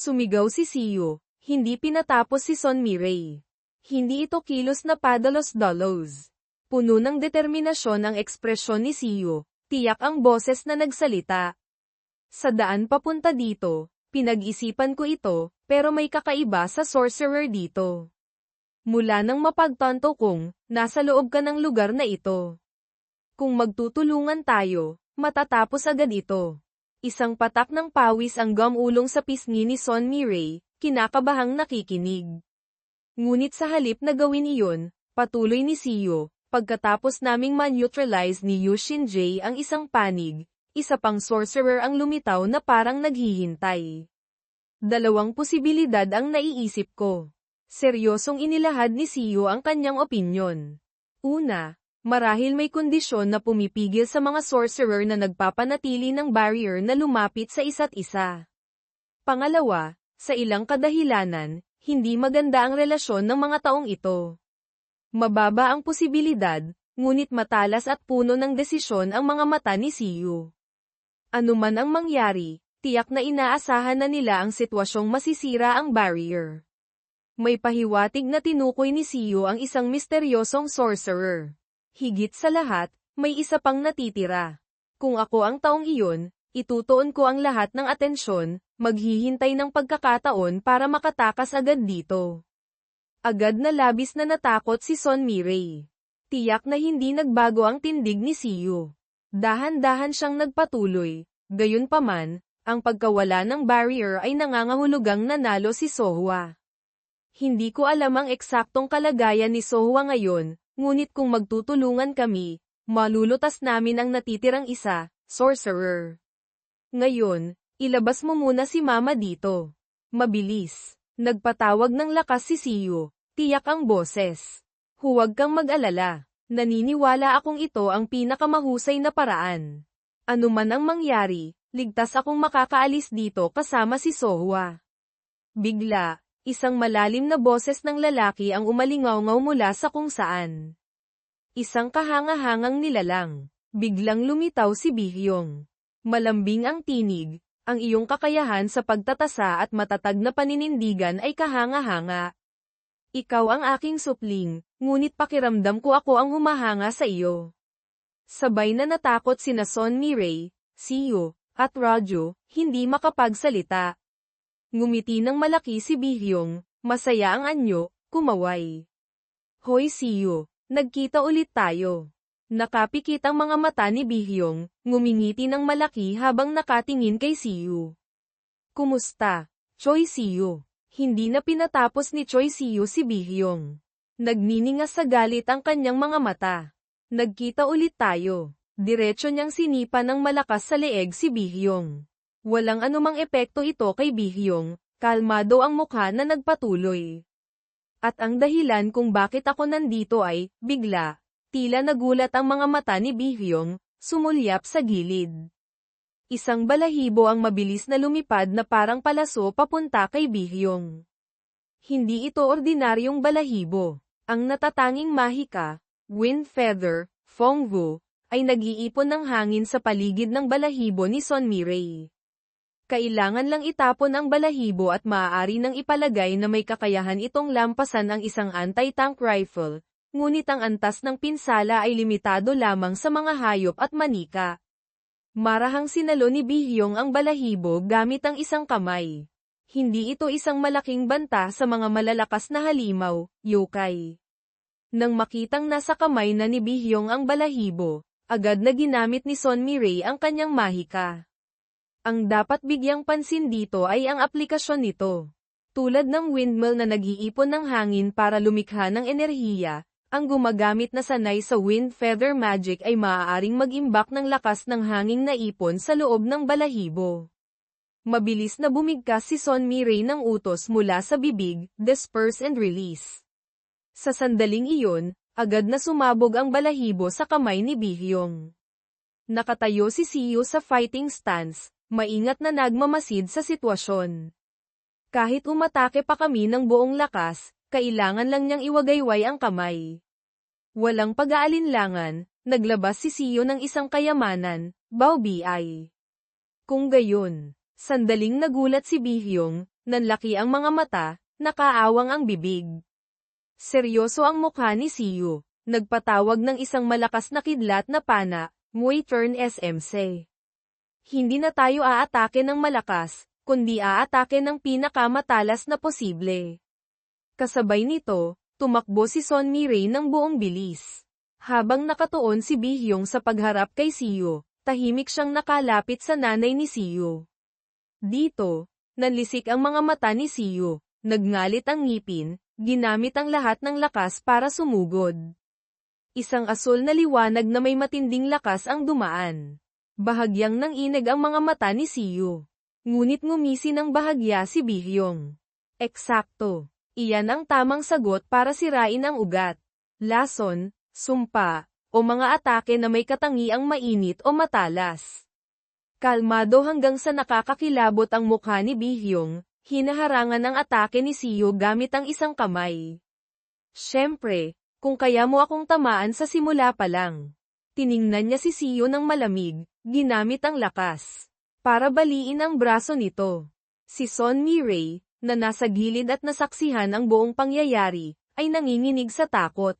Sumigaw si Siyo, hindi pinatapos si Son Mirey. Hindi ito kilos na padalos-dalos. Puno ng determinasyon ang ekspresyon ni Siyo, tiyak ang boses na nagsalita. Sa daan papunta dito, pinag-isipan ko ito, pero may kakaiba sa sorcerer dito. Mula nang mapagtanto kong, nasa loob ka ng lugar na ito. Kung magtutulungan tayo, matatapos agad ito. Isang patak ng pawis ang gumulong sa pisngi ni Son Mirey, kinakabahang nakikinig. Ngunit sa halip na gawin iyon, patuloy ni Siyo, pagkatapos naming ma-neutralize ni Yu Shinjae ang isang panig, isa pang sorcerer ang lumitaw na parang naghihintay. Dalawang posibilidad ang naiisip ko. Seryosong inilahad ni Siyo ang kanyang opinyon. Una, marahil may kondisyon na pumipigil sa mga sorcerer na nagpapanatili ng barrier na lumapit sa isa't isa. Pangalawa, sa ilang kadahilanan, hindi maganda ang relasyon ng mga taong ito. Mababa ang posibilidad, ngunit matalas at puno ng desisyon ang mga mata ni Siyo. Ano man ang mangyari, tiyak na inaasahan na nila ang sitwasyong masisira ang barrier. May pahiwatig na tinukoy ni Siyo ang isang misteryosong sorcerer. Higit sa lahat, may isa pang natitira. Kung ako ang taong iyon, itutuon ko ang lahat ng atensyon, maghihintay ng pagkakataon para makatakas agad dito. Agad na labis na natakot si Son Mirey. Tiyak na hindi nagbago ang tindig ni Siyo. Dahan-dahan siyang nagpatuloy, gayunpaman, ang pagkawala ng barrier ay nangangahulugang nanalo si Sohwa. Hindi ko alam ang eksaktong kalagayan ni Sohwa ngayon, ngunit kung magtutulungan kami, malulutas namin ang natitirang isa, sorcerer. Ngayon, ilabas mo muna si Mama dito. Mabilis. Nagpatawag ng lakas si Siyo, tiyak ang boses. Huwag kang mag-alala. Naniniwala akong ito ang pinakamahusay na paraan. Ano man ang mangyari, ligtas akong makakaalis dito kasama si Sohwa. Bigla, isang malalim na boses ng lalaki ang umalingaw-ngaw mula sa kung saan. Isang kahanga-hangang nilalang. Biglang lumitaw si Bihyong. Malambing ang tinig, ang iyong kakayahan sa pagtatasa at matatag na paninindigan ay kahanga-hanga. Ikaw ang aking supling, ngunit pakiramdam ko ako ang humahanga sa iyo. Sabay na natakot sina Son Mirey, Siyo, at Radyo, hindi makapagsalita. Ngumiti ng malaki si Bihyong, masaya ang anyo, kumaway. Hoy Siyo, nagkita ulit tayo. Nakapikit ang mga mata ni Bihyong, ngumingiti ng malaki habang nakatingin kay Siyo. Kumusta, Choi Siyo? Hindi na pinatapos ni Choi Siyo si Bihyong. Nagniningas sa galit ang kanyang mga mata. Nagkita ulit tayo. Diretso niyang sinipa ng malakas sa leeg si Bihyong. Walang anumang epekto ito kay Bihyong, kalmado ang mukha na nagpatuloy. At ang dahilan kung bakit ako nandito ay, bigla, tila nagulat ang mga mata ni Bihyong, sumulyap sa gilid. Isang balahibo ang mabilis na lumipad na parang palaso papunta kay Bihyong. Hindi ito ordinaryong balahibo. Ang natatanging mahika, wind feather, Fengwu, ay nag-iipon ng hangin sa paligid ng balahibo ni Son Mirey. Kailangan lang itapon ang balahibo at maaari nang ipalagay na may kakayahan itong lampasan ang isang anti-tank rifle, ngunit ang antas ng pinsala ay limitado lamang sa mga hayop at manika. Marahang sinalo ni Bihyong ang balahibo gamit ang isang kamay. Hindi ito isang malaking banta sa mga malalakas na halimaw, yokai. Nang makitang nasa kamay na ni Bihyong ang balahibo, agad na ginamit ni Son Mirey ang kanyang mahika. Ang dapat bigyang pansin dito ay ang aplikasyon nito. Tulad ng windmill na nag-iipon ng hangin para lumikha ng enerhiya, ang gumagamit na sanay sa wind feather magic ay maaaring mag-imbak ng lakas ng hanging naipon sa loob ng balahibo. Mabilis na bumigkas si Son Mirey ng utos mula sa bibig, disperse and release. Sa sandaling iyon, agad na sumabog ang balahibo sa kamay ni Bihyong. Nakatayo si Siyo sa fighting stance, maingat na nagmamasid sa sitwasyon. Kahit umatake pa kami ng buong lakas, kailangan lang niyang iwagayway ang kamay. Walang pag-aalinlangan, naglabas si Siyo ng isang kayamanan, Bao Bi. Kung gayon, sandaling nagulat si Bihyong, Nanlaki ang mga mata, nakaawang ang bibig. Seryoso ang mukha ni Siyo. Nagpatawag ng isang malakas na kidlat na pana, Muay Turn SMC. Hindi na tayo aatake ng malakas, kundi aatake ng pinakamatalas na posible. Kasabay nito, tumakbo si Son Mirei ng buong bilis. Habang nakatuon si Bihyong sa pagharap kay Siyo, tahimik siyang nakalapit sa nanay ni Siyo. Dito, nanlisik ang mga mata ni Siyo, nagngalit ang ngipin, ginamit ang lahat ng lakas para sumugod. Isang asul na liwanag na may matinding lakas ang dumaan. Bahagyang nanginig ang mga mata ni Siyo. Ngunit ngumisi ng bahagya si Bihyong. Eksakto. Iyan ang tamang sagot para sirain ang ugat. Lason, sumpa, o mga atake na may katangiang mainit o matalas. Kalmado hanggang sa nakakakilabot ang mukha ni Bihyong, hinaharangan ang atake ni Siyo gamit ang isang kamay. Siyempre, kung kaya mo akong tamaan sa simula pa lang. Tiningnan niya si Siyo ng malamig, ginamit ang lakas. Para baliin ang braso nito. Si Son Mirei, na nasa gilid at nasaksihan ang buong pangyayari, ay nanginginig sa takot.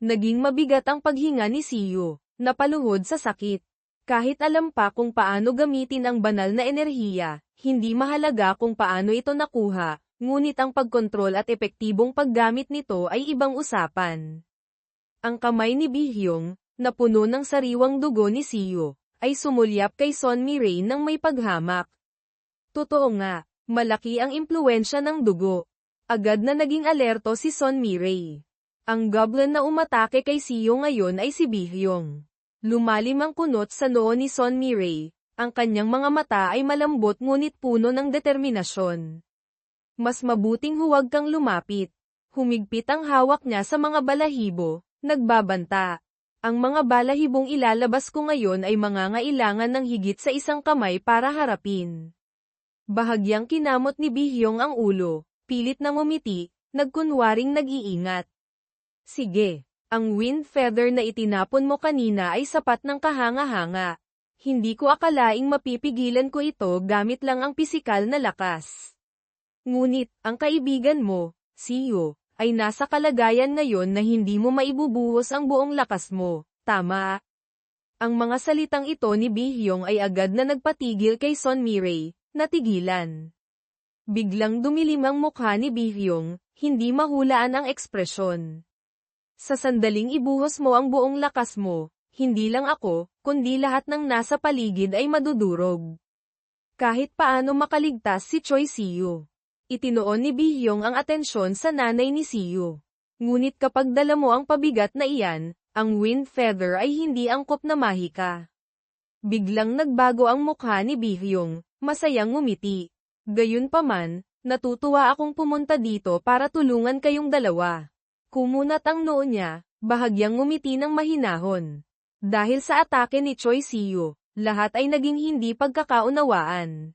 Naging mabigat ang paghinga ni Siyo, napaluhod sa sakit. Kahit alam pa kung paano gamitin ang banal na enerhiya, hindi mahalaga kung paano ito nakuha, ngunit ang pagkontrol at epektibong paggamit nito ay ibang usapan. Ang kamay ni Bihyong, na puno ng sariwang dugo ni Siyo, ay sumulyap kay Son Mirei ng may paghamak. Totoo nga, malaki ang impluwensya ng dugo. Agad na naging alerto si Son Mirei. Ang goblin na umatake kay Siyo ngayon ay si Bihyong. Lumalim ang kunot sa noo ni Son Mirei, ang kanyang mga mata ay malambot ngunit puno ng determinasyon. Mas mabuting huwag kang lumapit. Humigpit ang hawak niya sa mga balahibo, nagbabanta. Ang mga balahibong ilalabas ko ngayon ay mangangailangan ng higit sa isang kamay para harapin. Bahagyang kinamot ni Bihyong ang ulo, pilit na ngumiti, nagkunwaring nag-iingat. Sige, ang wind feather na itinapon mo kanina ay sapat ng kahanga-hanga. Hindi ko akalaing mapipigilan ko ito gamit lang ang pisikal na lakas. Ngunit, ang kaibigan mo, Siyo, ay nasa kalagayan ngayon na hindi mo maibubuhos ang buong lakas mo, tama? Ang mga salitang ito ni Bihyong ay agad na nagpatigil kay Son Mirei, natigilan. Biglang dumilim ang mukha ni Bihyong, hindi mahulaan ang ekspresyon. Sa sandaling ibuhos mo ang buong lakas mo, hindi lang ako, kundi lahat ng nasa paligid ay madudurog. Kahit paano makaligtas si Choi Siyo. Itinoon ni Bihyong ang atensyon sa nanay ni Siyo. Ngunit kapag dala mo ang pabigat na iyan, ang wind feather ay hindi angkop na mahika. Biglang nagbago ang mukha ni Bihyong, masayang ngumiti. Gayunpaman, natutuwa akong pumunta dito para tulungan kayong dalawa. Kumunat ang noo niya, bahagyang ngumiti ng mahinahon. Dahil sa atake ni Choi Siyo, lahat ay naging hindi pagkakaunawaan.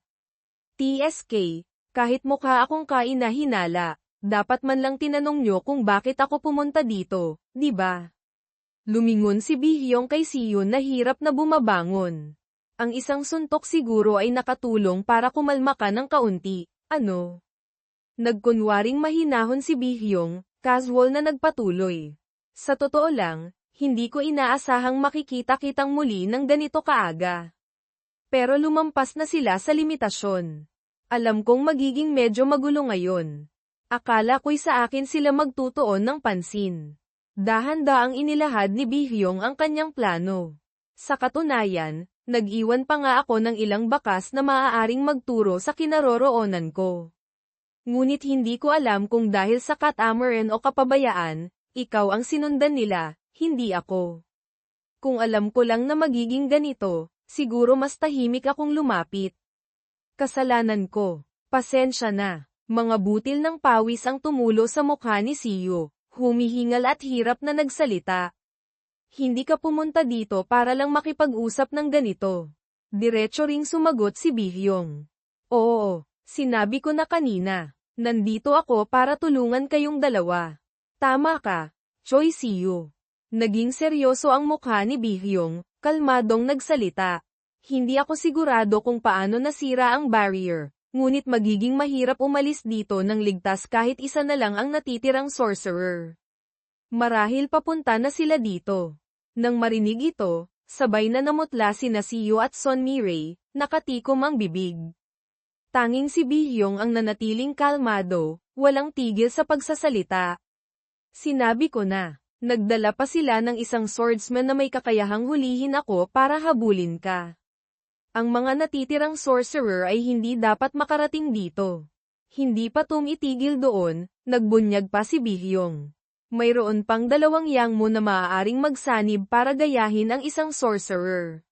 TSK, kahit mukha akong kainahinala, dapat man lang tinanong nyo kung bakit ako pumunta dito, di ba? Lumingon si Bihyong kay Siyo na hirap na bumabangon. Ang isang suntok siguro ay nakatulong para kumalma ka ng kaunti, ano? Nagkunwaring mahinahon si Bihyong, casual na nagpatuloy. Sa totoo lang, hindi ko inaasahang makikita-kitang muli ng ganito kaaga. Pero lumampas na sila sa limitasyon. Alam kong magiging medyo magulo ngayon. Akala ko'y sa akin sila magtutuon ng pansin. Dahan-daang inilahad ni Bihyong ang kanyang plano. Sa katunayan, nag-iwan pa nga ako ng ilang bakas na maaaring magturo sa kinaroroonan ko. Ngunit hindi ko alam kung dahil sa katamaran o kapabayaan, ikaw ang sinundan nila, hindi ako. Kung alam ko lang na magiging ganito, siguro mas tahimik akong lumapit. Kasalanan ko. Pasensya na. Mga butil ng pawis ang tumulo sa mukha ni Siyo, humihingal at hirap na nagsalita. Hindi ka pumunta dito para lang makipag-usap ng ganito. Diretso ring sumagot si Bihyong. Oo, sinabi ko na kanina. Nandito ako para tulungan kayong dalawa. Tama ka, Choi Siyo. Naging seryoso ang mukha ni Bihyong, kalmadong nagsalita. Hindi ako sigurado kung paano nasira ang barrier, ngunit magiging mahirap umalis dito ng ligtas kahit isa na lang ang natitirang sorcerer. Marahil papunta na sila dito. Nang marinig ito, sabay na namutla sina Siyo at Son Mirei, nakatikom ang bibig. Tanging si Bihyong ang nanatiling kalmado, walang tigil sa pagsasalita. Sinabi ko na. Nagdala pa sila ng isang swordsman na may kakayahang hulihin ako para habulin ka. Ang mga natitirang sorcerer ay hindi dapat makarating dito. Hindi pa tumitigil doon, nagbunyag pa si Bihyong. Mayroon pang 2 yangmo na maaaring magsanib para gayahin ang isang sorcerer.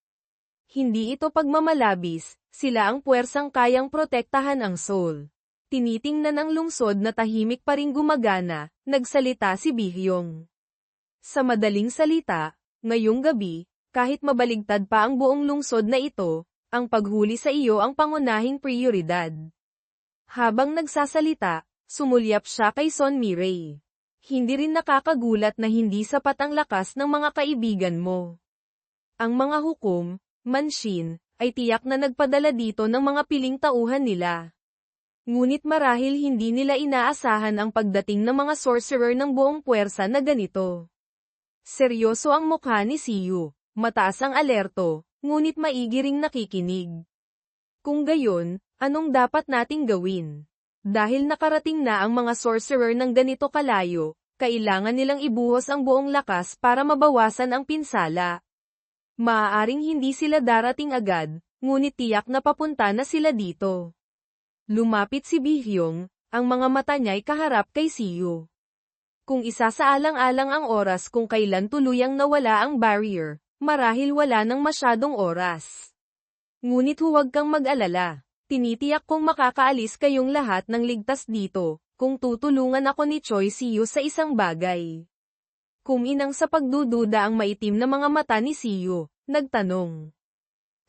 Hindi ito pagmamalabis, sila ang puwersang kayang protektahan ang soul. Tinitingnan ang lungsod na tahimik pa ring gumagana, nagsalita si Bihyong. Sa madaling salita, ngayong gabi, kahit mabaligtad pa ang buong lungsod na ito, ang paghuli sa iyo ang pangunahing prioridad. Habang nagsasalita, sumulyap siya kay Son Mirei. Hindi rin nakakagulat na hindi sapat ang lakas ng mga kaibigan mo. Ang mga hukom, manshin, ay tiyak na nagpadala dito ng mga piling tauhan nila. Ngunit marahil hindi nila inaasahan ang pagdating ng mga sorcerer ng buong puwersa na ganito. Seryoso ang mukha ni Siyo, mataas ang alerto, ngunit maigi ring nakikinig. Kung gayon, anong dapat nating gawin? Dahil nakarating na ang mga sorcerer ng ganito kalayo, kailangan nilang ibuhos ang buong lakas para mabawasan ang pinsala. Maaaring hindi sila darating agad, ngunit tiyak na papunta na sila dito. Lumapit si Bihyong, ang mga mata niya'y kaharap kay Siyo. Kung isasaalang-alang ang oras kung kailan tuluyang nawala ang barrier, marahil wala nang masyadong oras. Ngunit huwag kang mag-alala, tinitiyak kong makakaalis kayong lahat ng ligtas dito, kung tutulungan ako ni Choi Siyo sa isang bagay. Kuminang sa pagdududa ang maitim na mga mata ni Siyo, nagtanong.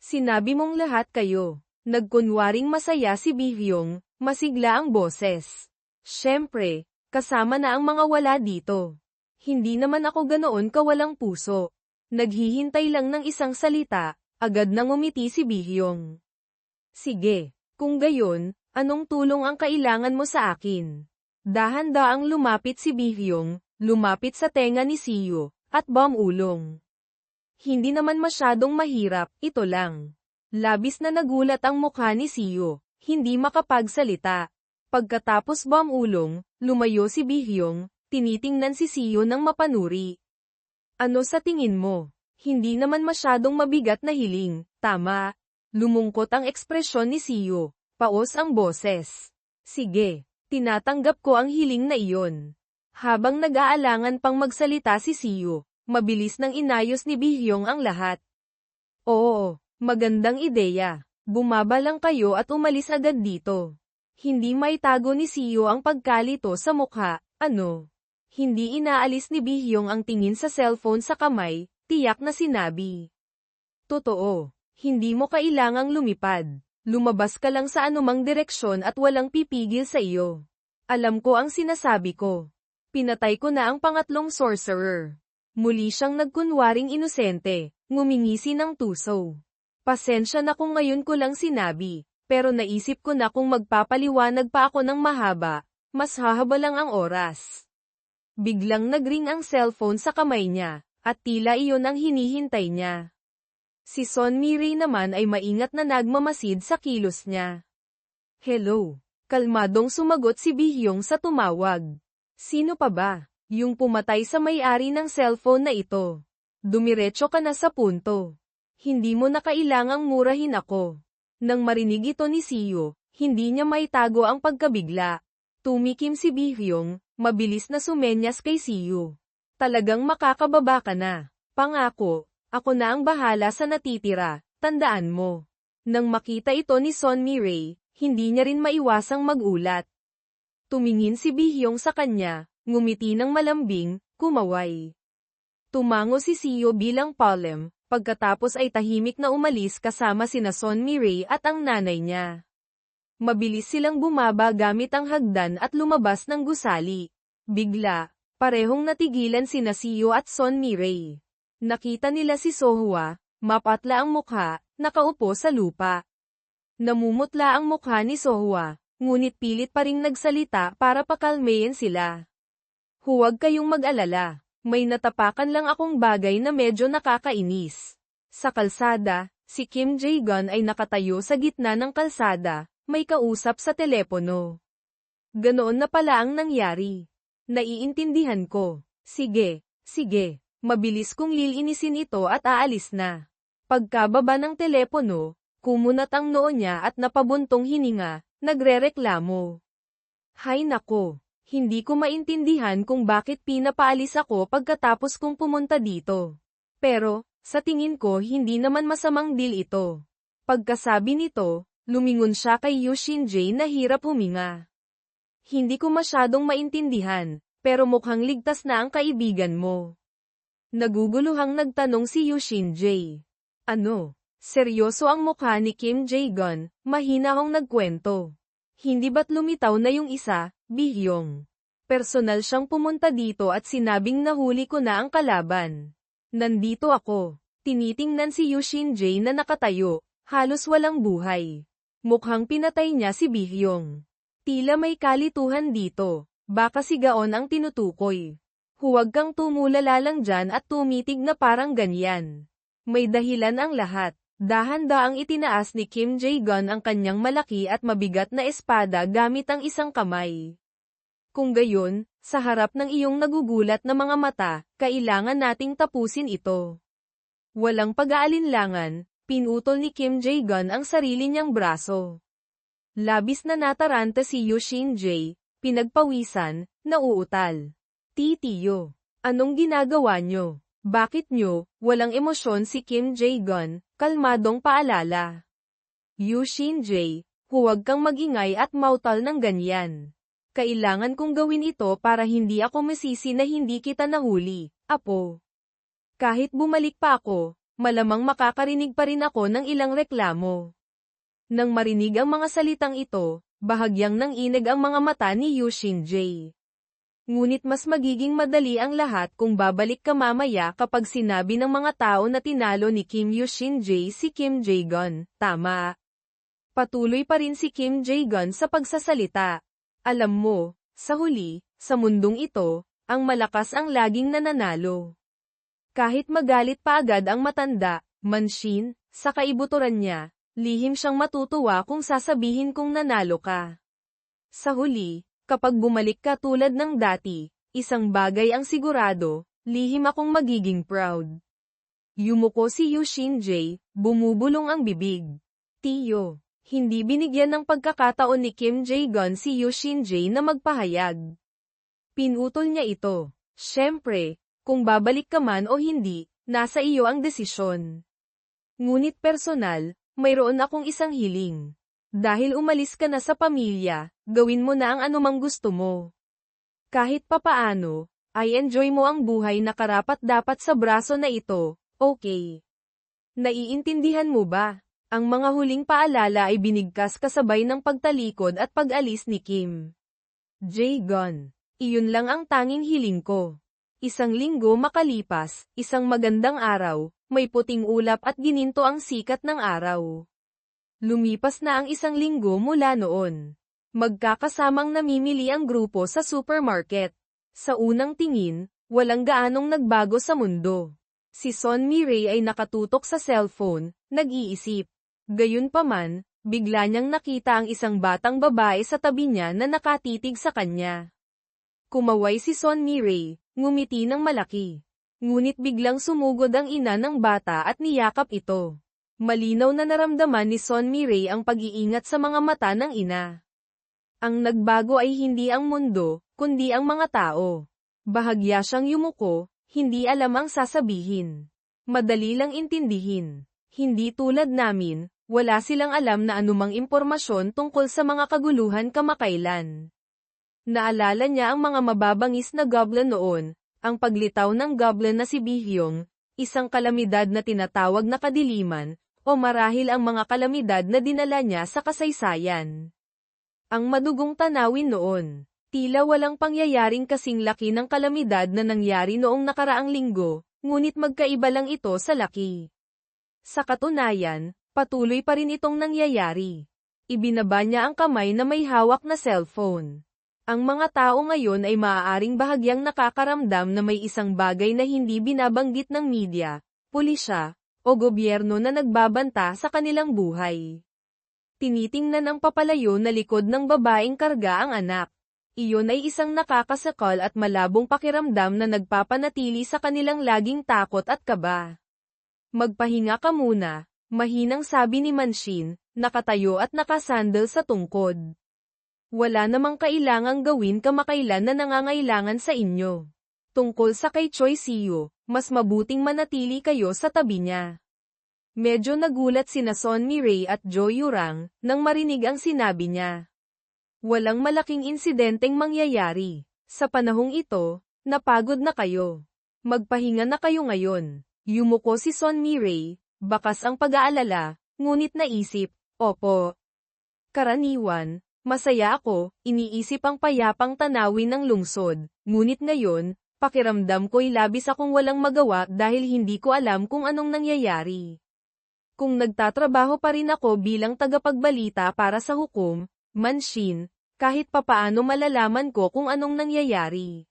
Sinabi mong lahat kayo. Nagkunwaring masaya si Bihyong, masigla ang boses. Siyempre. Kasama na ang mga wala dito. Hindi naman ako ganoon kawalang puso. Naghihintay lang ng isang salita, agad nang umiti si Bihyong. Sige, kung gayon, anong tulong ang kailangan mo sa akin? Dahan-daang lumapit si Bihyong, lumapit sa tenga ni Siyo, at bumulong. Hindi naman masyadong mahirap, ito lang. Labis na nagulat ang mukha ni Siyo, hindi makapagsalita. Pagkatapos bumulong, lumayo si Bihyong, tinitingnan si Siyo ng mapanuri. Ano sa tingin mo? Hindi naman masyadong mabigat na hiling, tama? Lumungkot ang ekspresyon ni Siyo, paos ang boses. Sige, tinatanggap ko ang hiling na iyon. Habang nag-aalangan pang magsalita si Siyo, mabilis nang inayos ni Bihyong ang lahat. Oo, magandang ideya. Bumaba lang kayo at umalis agad dito. Hindi maitago ni Siyo ang pagkalito sa mukha, ano? Hindi inaalis ni Bihyong ang tingin sa cellphone sa kamay, tiyak na sinabi. Totoo, hindi mo kailangang lumipad. Lumabas ka lang sa anumang direksyon at walang pipigil sa iyo. Alam ko ang sinasabi ko. Pinatay ko na ang pangatlong sorcerer. Muli siyang nagkunwaring inosente, ngumingisi ng tuso. Pasensya na kung ngayon ko lang sinabi. Pero naisip ko na kung magpapaliwanag pa ako ng mahaba, mas hahaba lang ang oras. Biglang nagring ang cellphone sa kamay niya, at tila iyon ang hinihintay niya. Si Son Mirei naman ay maingat na nagmamasid sa kilos niya. Hello. Kalmadong sumagot si Bihyong sa tumawag. Sino pa ba? Yung pumatay sa may-ari ng cellphone na ito. Dumiretso ka na sa punto. Hindi mo na kailangang murahin ako. Nang marinig ito ni Siyo, hindi niya maitago ang pagkabigla. Tumikim si Bihyong, mabilis na sumenyas kay Siyo. Talagang makakababa ka na. Pangako, ako na ang bahala sa natitira, tandaan mo. Nang makita ito ni Son Mirei, hindi niya rin maiwasang magulat. Tumingin si Bihyong sa kanya, ngumiti ng malambing, kumaway. Tumango si Siyo bilang palem. Pagkatapos ay tahimik na umalis kasama sina Son Mirei at ang nanay niya. Mabilis silang bumaba gamit ang hagdan at lumabas ng gusali. Bigla, parehong natigilan sina Siyo at Son Mirei. Nakita nila si Sohua, mapatla ang mukha, nakaupo sa lupa. Namumutla ang mukha ni Sohwa, ngunit pilit pa ring nagsalita para pakalmayin sila. Huwag kayong mag-alala. May natapakan lang akong bagay na medyo nakakainis. Sa kalsada, si Kim Jae-gun ay nakatayo sa gitna ng kalsada, may kausap sa telepono. Ganoon na pala ang nangyari. Naiintindihan ko. Sige, sige. Mabilis kong lilinisin ito at aalis na. Pagkababa ng telepono, kumunat ang noo niya at napabuntong hininga, nagrereklamo. Hay nako. Hindi ko maintindihan kung bakit pinapaalis ako pagkatapos kong pumunta dito. Pero, sa tingin ko hindi naman masamang deal ito. Pagkasabi nito, lumingon siya kay Yu Shin-jae na hirap huminga. Hindi ko masyadong maintindihan, pero mukhang ligtas na ang kaibigan mo. Naguguluhang nagtanong si Yu Shin-jae. Ano? Seryoso ang mukha ni Kim Jae-gun, mahina akong nagkwento. Hindi ba't lumitaw na yung isa, Bihyong? Personal siyang pumunta dito at sinabing nahuli ko na ang kalaban. Nandito ako. Tinitingnan si Yu Shin-jae na nakatayo, halos walang buhay. Mukhang pinatay niya si Bihyong. Tila may kalituhan dito, baka sigaon ang tinutukoy. Huwag kang tumulala lang dyan at tumitig na parang ganyan. May dahilan ang lahat. Dahan-daang itinaas ni Kim Jae-gun ang kanyang malaki at mabigat na espada gamit ang isang kamay. Kung gayon, sa harap ng iyong nagugulat na mga mata, kailangan nating tapusin ito. Walang pag-aalinlangan, pinutol ni Kim Jae-gun ang sarili niyang braso. Labis na nataranta si Yu Shin-jae, pinagpawisan, nauutal. Titiyo, anong ginagawa nyo? Bakit nyo, walang emosyon si Kim Jae-gun, kalmadong paalala. Yu Shin-jae, huwag kang magingay at mautal ng ganyan. Kailangan kong gawin ito para hindi ako masisi na hindi kita nahuli, apo. Kahit bumalik pa ako, malamang makakarinig pa rin ako ng ilang reklamo. Nang marinig ang mga salitang ito, bahagyang nanginig ang mga mata ni Yu Shin-jae. Ngunit mas magiging madali ang lahat kung babalik ka mamaya kapag sinabi ng mga tao na tinalo ni Kim Yu Shin-jae si Kim Jae-gun, tama. Patuloy pa rin si Kim Jae-gun sa pagsasalita. Alam mo, sa huli, sa mundong ito, ang malakas ang laging nananalo. Kahit magalit pa agad ang matanda, Manshin, sa kaibuturan niya, lihim siyang matutuwa kung sasabihin kong nanalo ka. Sa huli, kapag bumalik ka tulad ng dati, isang bagay ang sigurado, lihim akong magiging proud. Yumuko si Yu Shin-jae, bumubulong ang bibig. Tiyo, hindi binigyan ng pagkakataon ni Kim Jae-gun si Yu Shin-jae na magpahayag. Pinutol niya ito. Siyempre, kung babalik ka man o hindi, nasa iyo ang desisyon. Ngunit personal, mayroon akong isang hiling. Dahil umalis ka na sa pamilya, gawin mo na ang anumang gusto mo. Kahit papaano, ay enjoy mo ang buhay na karapat-dapat sa braso na ito, okay? Naiintindihan mo ba? Ang mga huling paalala ay binigkas kasabay ng pagtalikod at pag-alis ni Kim Jae-gun. Iyon lang ang tanging hiling ko. Isang linggo makalipas, isang magandang araw, may puting ulap at gininto ang sikat ng araw. Lumipas na ang isang linggo mula noon. Magkakasamang namimili ang grupo sa supermarket. Sa unang tingin, walang gaanong nagbago sa mundo. Si Son Mi-rae ay nakatutok sa cellphone, nag-iisip. Gayunpaman, bigla niyang nakita ang isang batang babae sa tabi niya na nakatitig sa kanya. Kumaway si Son Mi-rae, ngumiti ng malaki. Ngunit biglang sumugod ang ina ng bata at niyakap ito. Malinaw na naramdaman ni Son Mi-rae ang pag-iingat sa mga mata ng ina. Ang nagbago ay hindi ang mundo, kundi ang mga tao. Bahagya siyang yumuko, hindi alam ang sasabihin. Madali lang intindihin. Hindi tulad namin, wala silang alam na anumang impormasyon tungkol sa mga kaguluhan kamakailan. Naalala niya ang mga mababangis na goblin noon, ang paglitaw ng goblin na si Bihyong, isang kalamidad na tinatawag na kadiliman, o marahil ang mga kalamidad na dinala niya sa kasaysayan. Ang madugong tanawin noon, tila walang pangyayaring kasing laki ng kalamidad na nangyari noong nakaraang linggo, ngunit magkaiba lang ito sa laki. Sa katunayan, patuloy pa rin itong nangyayari. Ibinaba niya ang kamay na may hawak na cellphone. Ang mga tao ngayon ay maaaring bahagyang nakakaramdam na may isang bagay na hindi binabanggit ng media, pulisya, o gobyerno na nagbabanta sa kanilang buhay. Tinitingnan ang papalayo na likod ng babaeng karga ang anak. Iyon ay isang nakakasakal at malabong pakiramdam na nagpapanatili sa kanilang laging takot at kaba. Magpahinga ka muna, mahinang sabi ni Manshin, nakatayo at nakasandal sa tungkod. Wala namang kailangang gawin kamakailan na nangangailangan sa inyo. Tungkol sa kay Choi Siyo, mas mabuting manatili kayo sa tabi niya. Medyo nagulat sina Son Mi-rae at Jo Yurang nang marinig ang sinabi niya. Walang malaking insidenteng mangyayari. Sa panahong ito, napagod na kayo. Magpahinga na kayo ngayon. Yumuko si Son Mi-rae, bakas ang pag-aalala, ngunit naisip, opo. Karaniwan, masaya ako, iniisip ang payapang tanawin ng lungsod, ngunit ngayon, pakiramdam ko'y labis akong walang magawa dahil hindi ko alam kung anong nangyayari. Kung nagtatrabaho pa rin ako bilang tagapagbalita para sa hukom, Manshin, kahit papaano malalaman ko kung anong nangyayari.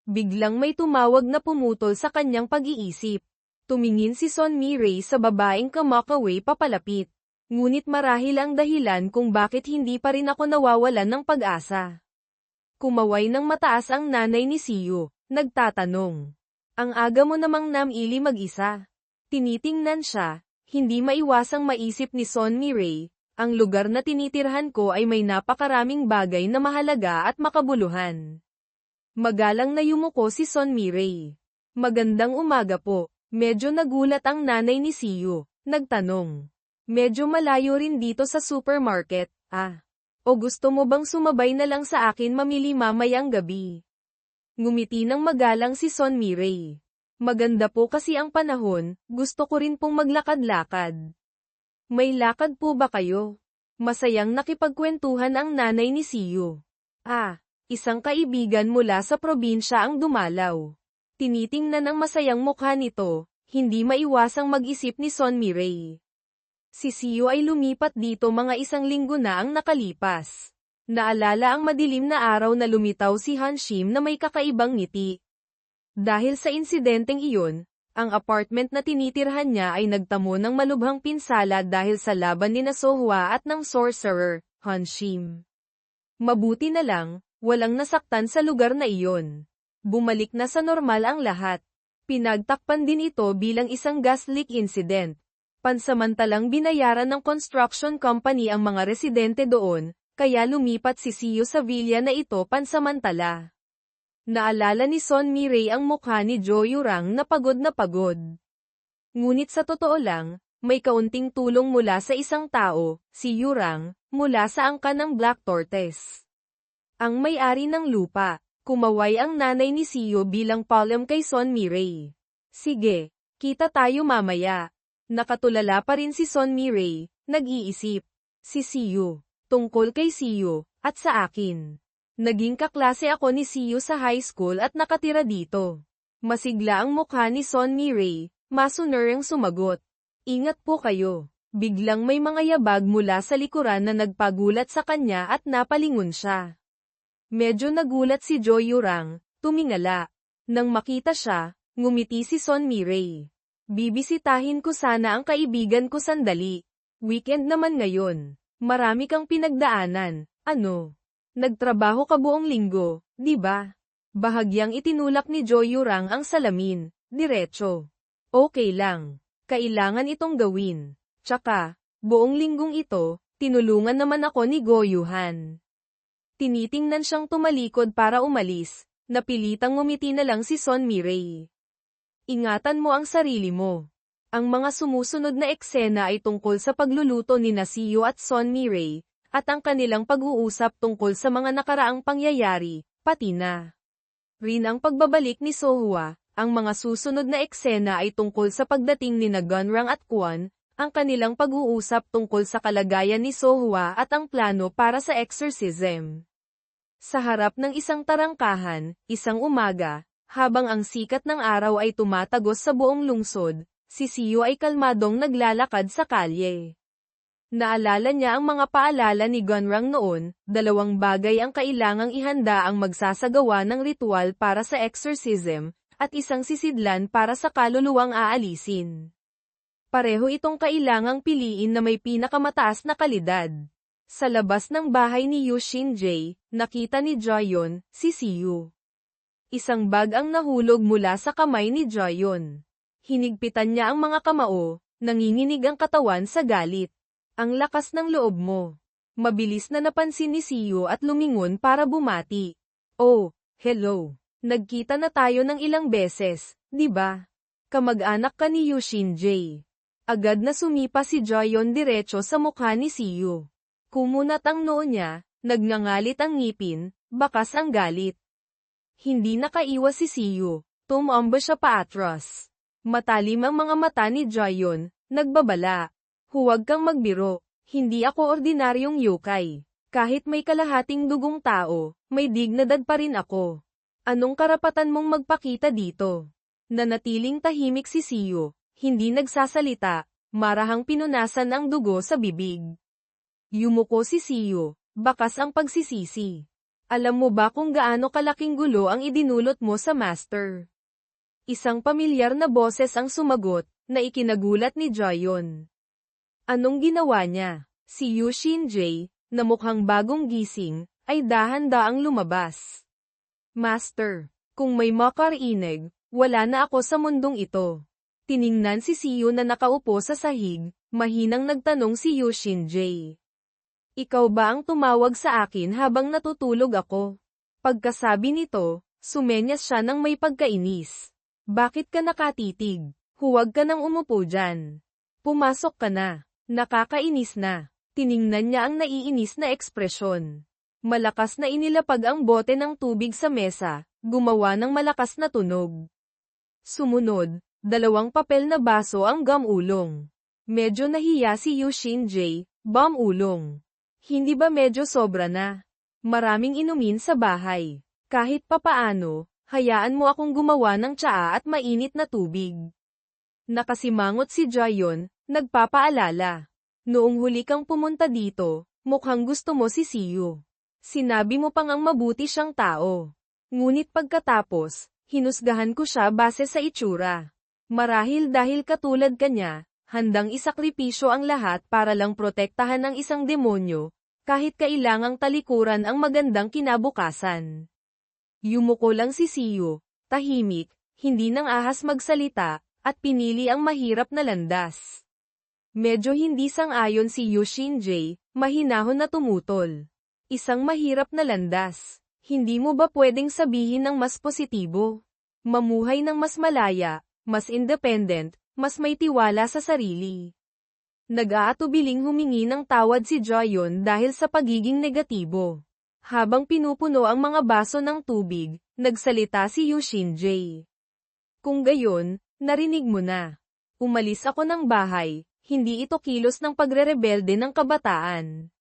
Biglang may tumawag na pumutol sa kanyang pag-iisip. Tumingin si Son Mi-rae sa babaeng kamakaway papalapit. Ngunit marahil ang dahilan kung bakit hindi pa rin ako nawawalan ng pag-asa. Kumaway ng mataas ang nanay ni Siyo, nagtatanong. Ang aga mo namang namili mag-isa. Tinitingnan siya. Hindi maiwasang maisip ni Son Mi-rae, ang lugar na tinitirhan ko ay may napakaraming bagay na mahalaga at makabuluhan. Magalang na yumuko si Son Mi-rae. Magandang umaga po. Medyo nagulat ang nanay ni Siyo, nagtanong. Medyo malayo rin dito sa supermarket, O gusto mo bang sumabay na lang sa akin mamili mamayang gabi? Ngumiti ng magalang si Son Mi-rae. Maganda po kasi ang panahon, gusto ko rin pong maglakad-lakad. May lakad po ba kayo? Masayang nakipagkwentuhan ang nanay ni Siyo. Isang kaibigan mula sa probinsya ang dumalaw. Tinitingnan ang masayang mukha nito, hindi maiwasang mag-isip ni Son Mi-rae. Si Siyo ay lumipat dito mga isang linggo na ang nakalipas. Naalala ang madilim na araw na lumitaw si Hanshim na may kakaibang ngiti. Dahil sa insidenteng iyon, ang apartment na tinitirhan niya ay nagtamo ng malubhang pinsala dahil sa laban ni Sohwa at ng sorcerer, Hanshim. Mabuti na lang, walang nasaktan sa lugar na iyon. Bumalik na sa normal ang lahat. Pinagtakpan din ito bilang isang gas leak incident. Pansamantalang binayaran ng construction company ang mga residente doon, kaya lumipat si Siyo sa villa na ito pansamantala. Naalala ni Son Mi-rae ang mukha ni Jo Yurang na pagod na pagod. Ngunit sa totoo lang, may kaunting tulong mula sa isang tao, si Yurang, mula sa angkan ng Black Tortoise. Ang may-ari ng lupa, kumaway ang nanay ni Siyo bilang palm kay Son Mi-rae. Sige, kita tayo mamaya. Nakatulala pa rin si Son Mi-rae, nag-iisip. Si Siyo, tungkol kay Siyo, at sa akin. Naging kaklase ako ni Siyo sa high school at nakatira dito. Masigla ang mukha ni Son Mi-rae, masunerang sumagot. Ingat po kayo. Biglang may mga yabag mula sa likuran na nagpagulat sa kanya at napalingon siya. Medyo nagulat si Jo Yurang, tumingala. Nang makita siya, ngumiti si Son Mi-rae. Bibisitahin ko sana ang kaibigan ko sandali. Weekend naman ngayon. Marami kang pinagdaanan, ano? Nagtrabaho ka buong linggo, di ba? Bahagyang itinulak ni Jo Yurang ang salamin, diretso. Okay lang. Kailangan itong gawin. Tsaka, buong linggong ito, tinulungan naman ako ni Go Yuhan. Tinitingnan siyang tumalikod para umalis, napilitang ngumiti na lang si Son Mi-rae. Ingatan mo ang sarili mo. Ang mga sumusunod na eksena ay tungkol sa pagluluto ni Siyo at Son Mi-rae, at ang kanilang pag-uusap tungkol sa mga nakaraang pangyayari, pati na rin ang pagbabalik ni Sohwa. Ang mga susunod na eksena ay tungkol sa pagdating ni Gunrang at Kwon, ang kanilang pag-uusap tungkol sa kalagayan ni Sohwa at ang plano para sa exorcism. Sa harap ng isang tarangkahan, isang umaga, habang ang sikat ng araw ay tumatagos sa buong lungsod, si Siyo ay kalmadong naglalakad sa kalye. Naalala niya ang mga paalala ni Gunrang noon, 2 bagay ang kailangang ihanda ang magsasagawa ng ritual para sa exorcism, at isang sisidlan para sa kaluluwang aalisin. Pareho itong kailangang piliin na may pinakamataas na kalidad. Sa labas ng bahay ni Yu Shinjae, nakita ni Joyeon, si Siyu. Isang bag ang nahulog mula sa kamay ni Joyeon. Hinigpitan niya ang mga kamao, nanginginig ang katawan sa galit. Ang lakas ng loob mo. Mabilis na napansin ni Siyu at lumingon para bumati. Oh, hello. Nagkita na tayo ng ilang beses, di ba? Kamag-anak ka ni Yu Shinjae. Agad na sumipa si Joyeon diretso sa mukha ni Siyu. Kumunat ang noo niya, nagngangalit ang ngipin, bakas ang galit. Hindi nakaiwas si Siyu, tumamba siya paatras. Matalim ang mga mata ni Joyeon, nagbabala. Huwag kang magbiro, hindi ako ordinaryong yokai. Kahit may kalahating dugong tao, may dignidad pa rin ako. Anong karapatan mong magpakita dito? Nanatiling tahimik si Siyu, hindi nagsasalita, marahang pinunasan ang dugo sa bibig. Yumuko si Siyu, bakas ang pagsisisi. Alam mo ba kung gaano kalaking gulo ang idinulot mo sa master? Isang pamilyar na boses ang sumagot, na ikinagulat ni Joyeon. Anong ginawa niya? Si Yu Shinjae, na mukhang bagong gising, ay dahan-daang lumabas. Master, kung may makarinig, wala na ako sa mundong ito. Tiningnan si Siyu na nakaupo sa sahig, mahinang nagtanong si Yu Shinjae. Ikaw ba ang tumawag sa akin habang natutulog ako? Pagkasabi nito, sumenyas siya ng may pagkainis. Bakit ka nakatitig? Huwag ka nang umupo dyan. Pumasok ka na. Nakakainis na. Tiningnan niya ang naiinis na ekspresyon. Malakas na inilapag ang bote ng tubig sa mesa, gumawa ng malakas na tunog. Sumunod, 2 papel na baso ang gamulong. Medyo nahiya si Yu Shinjae, bamulong. Hindi ba medyo sobra na? Maraming inumin sa bahay. Kahit papaano, hayaan mo akong gumawa ng tsaa at mainit na tubig. Nakasimangot si Joyeon, nagpapaalala. Noong huli kang pumunta dito, mukhang gusto mo si Siyu. Sinabi mo pang ang mabuti siyang tao. Ngunit pagkatapos, hinusgahan ko siya base sa itsura. Marahil dahil katulad kanya, handang isakripisyo ang lahat para lang protektahan ang isang demonyo, kahit kailangang talikuran ang magandang kinabukasan. Yumuko lang si Siyu, tahimik, hindi nang ahas magsalita, at pinili ang mahirap na landas. Medyo hindi sang-ayon si Yu Shinjae, mahinahon na tumutol. Isang mahirap na landas. Hindi mo ba pwedeng sabihin ng mas positibo? Mamuhay ng mas malaya, mas independent, mas may tiwala sa sarili. Nag-aatubiling humingi ng tawad si Joyeon dahil sa pagiging negatibo. Habang pinupuno ang mga baso ng tubig, nagsalita si Yu Shinjae. Kung gayon, narinig mo na. Umalis ako ng bahay, hindi ito kilos ng pagrerebelde ng kabataan.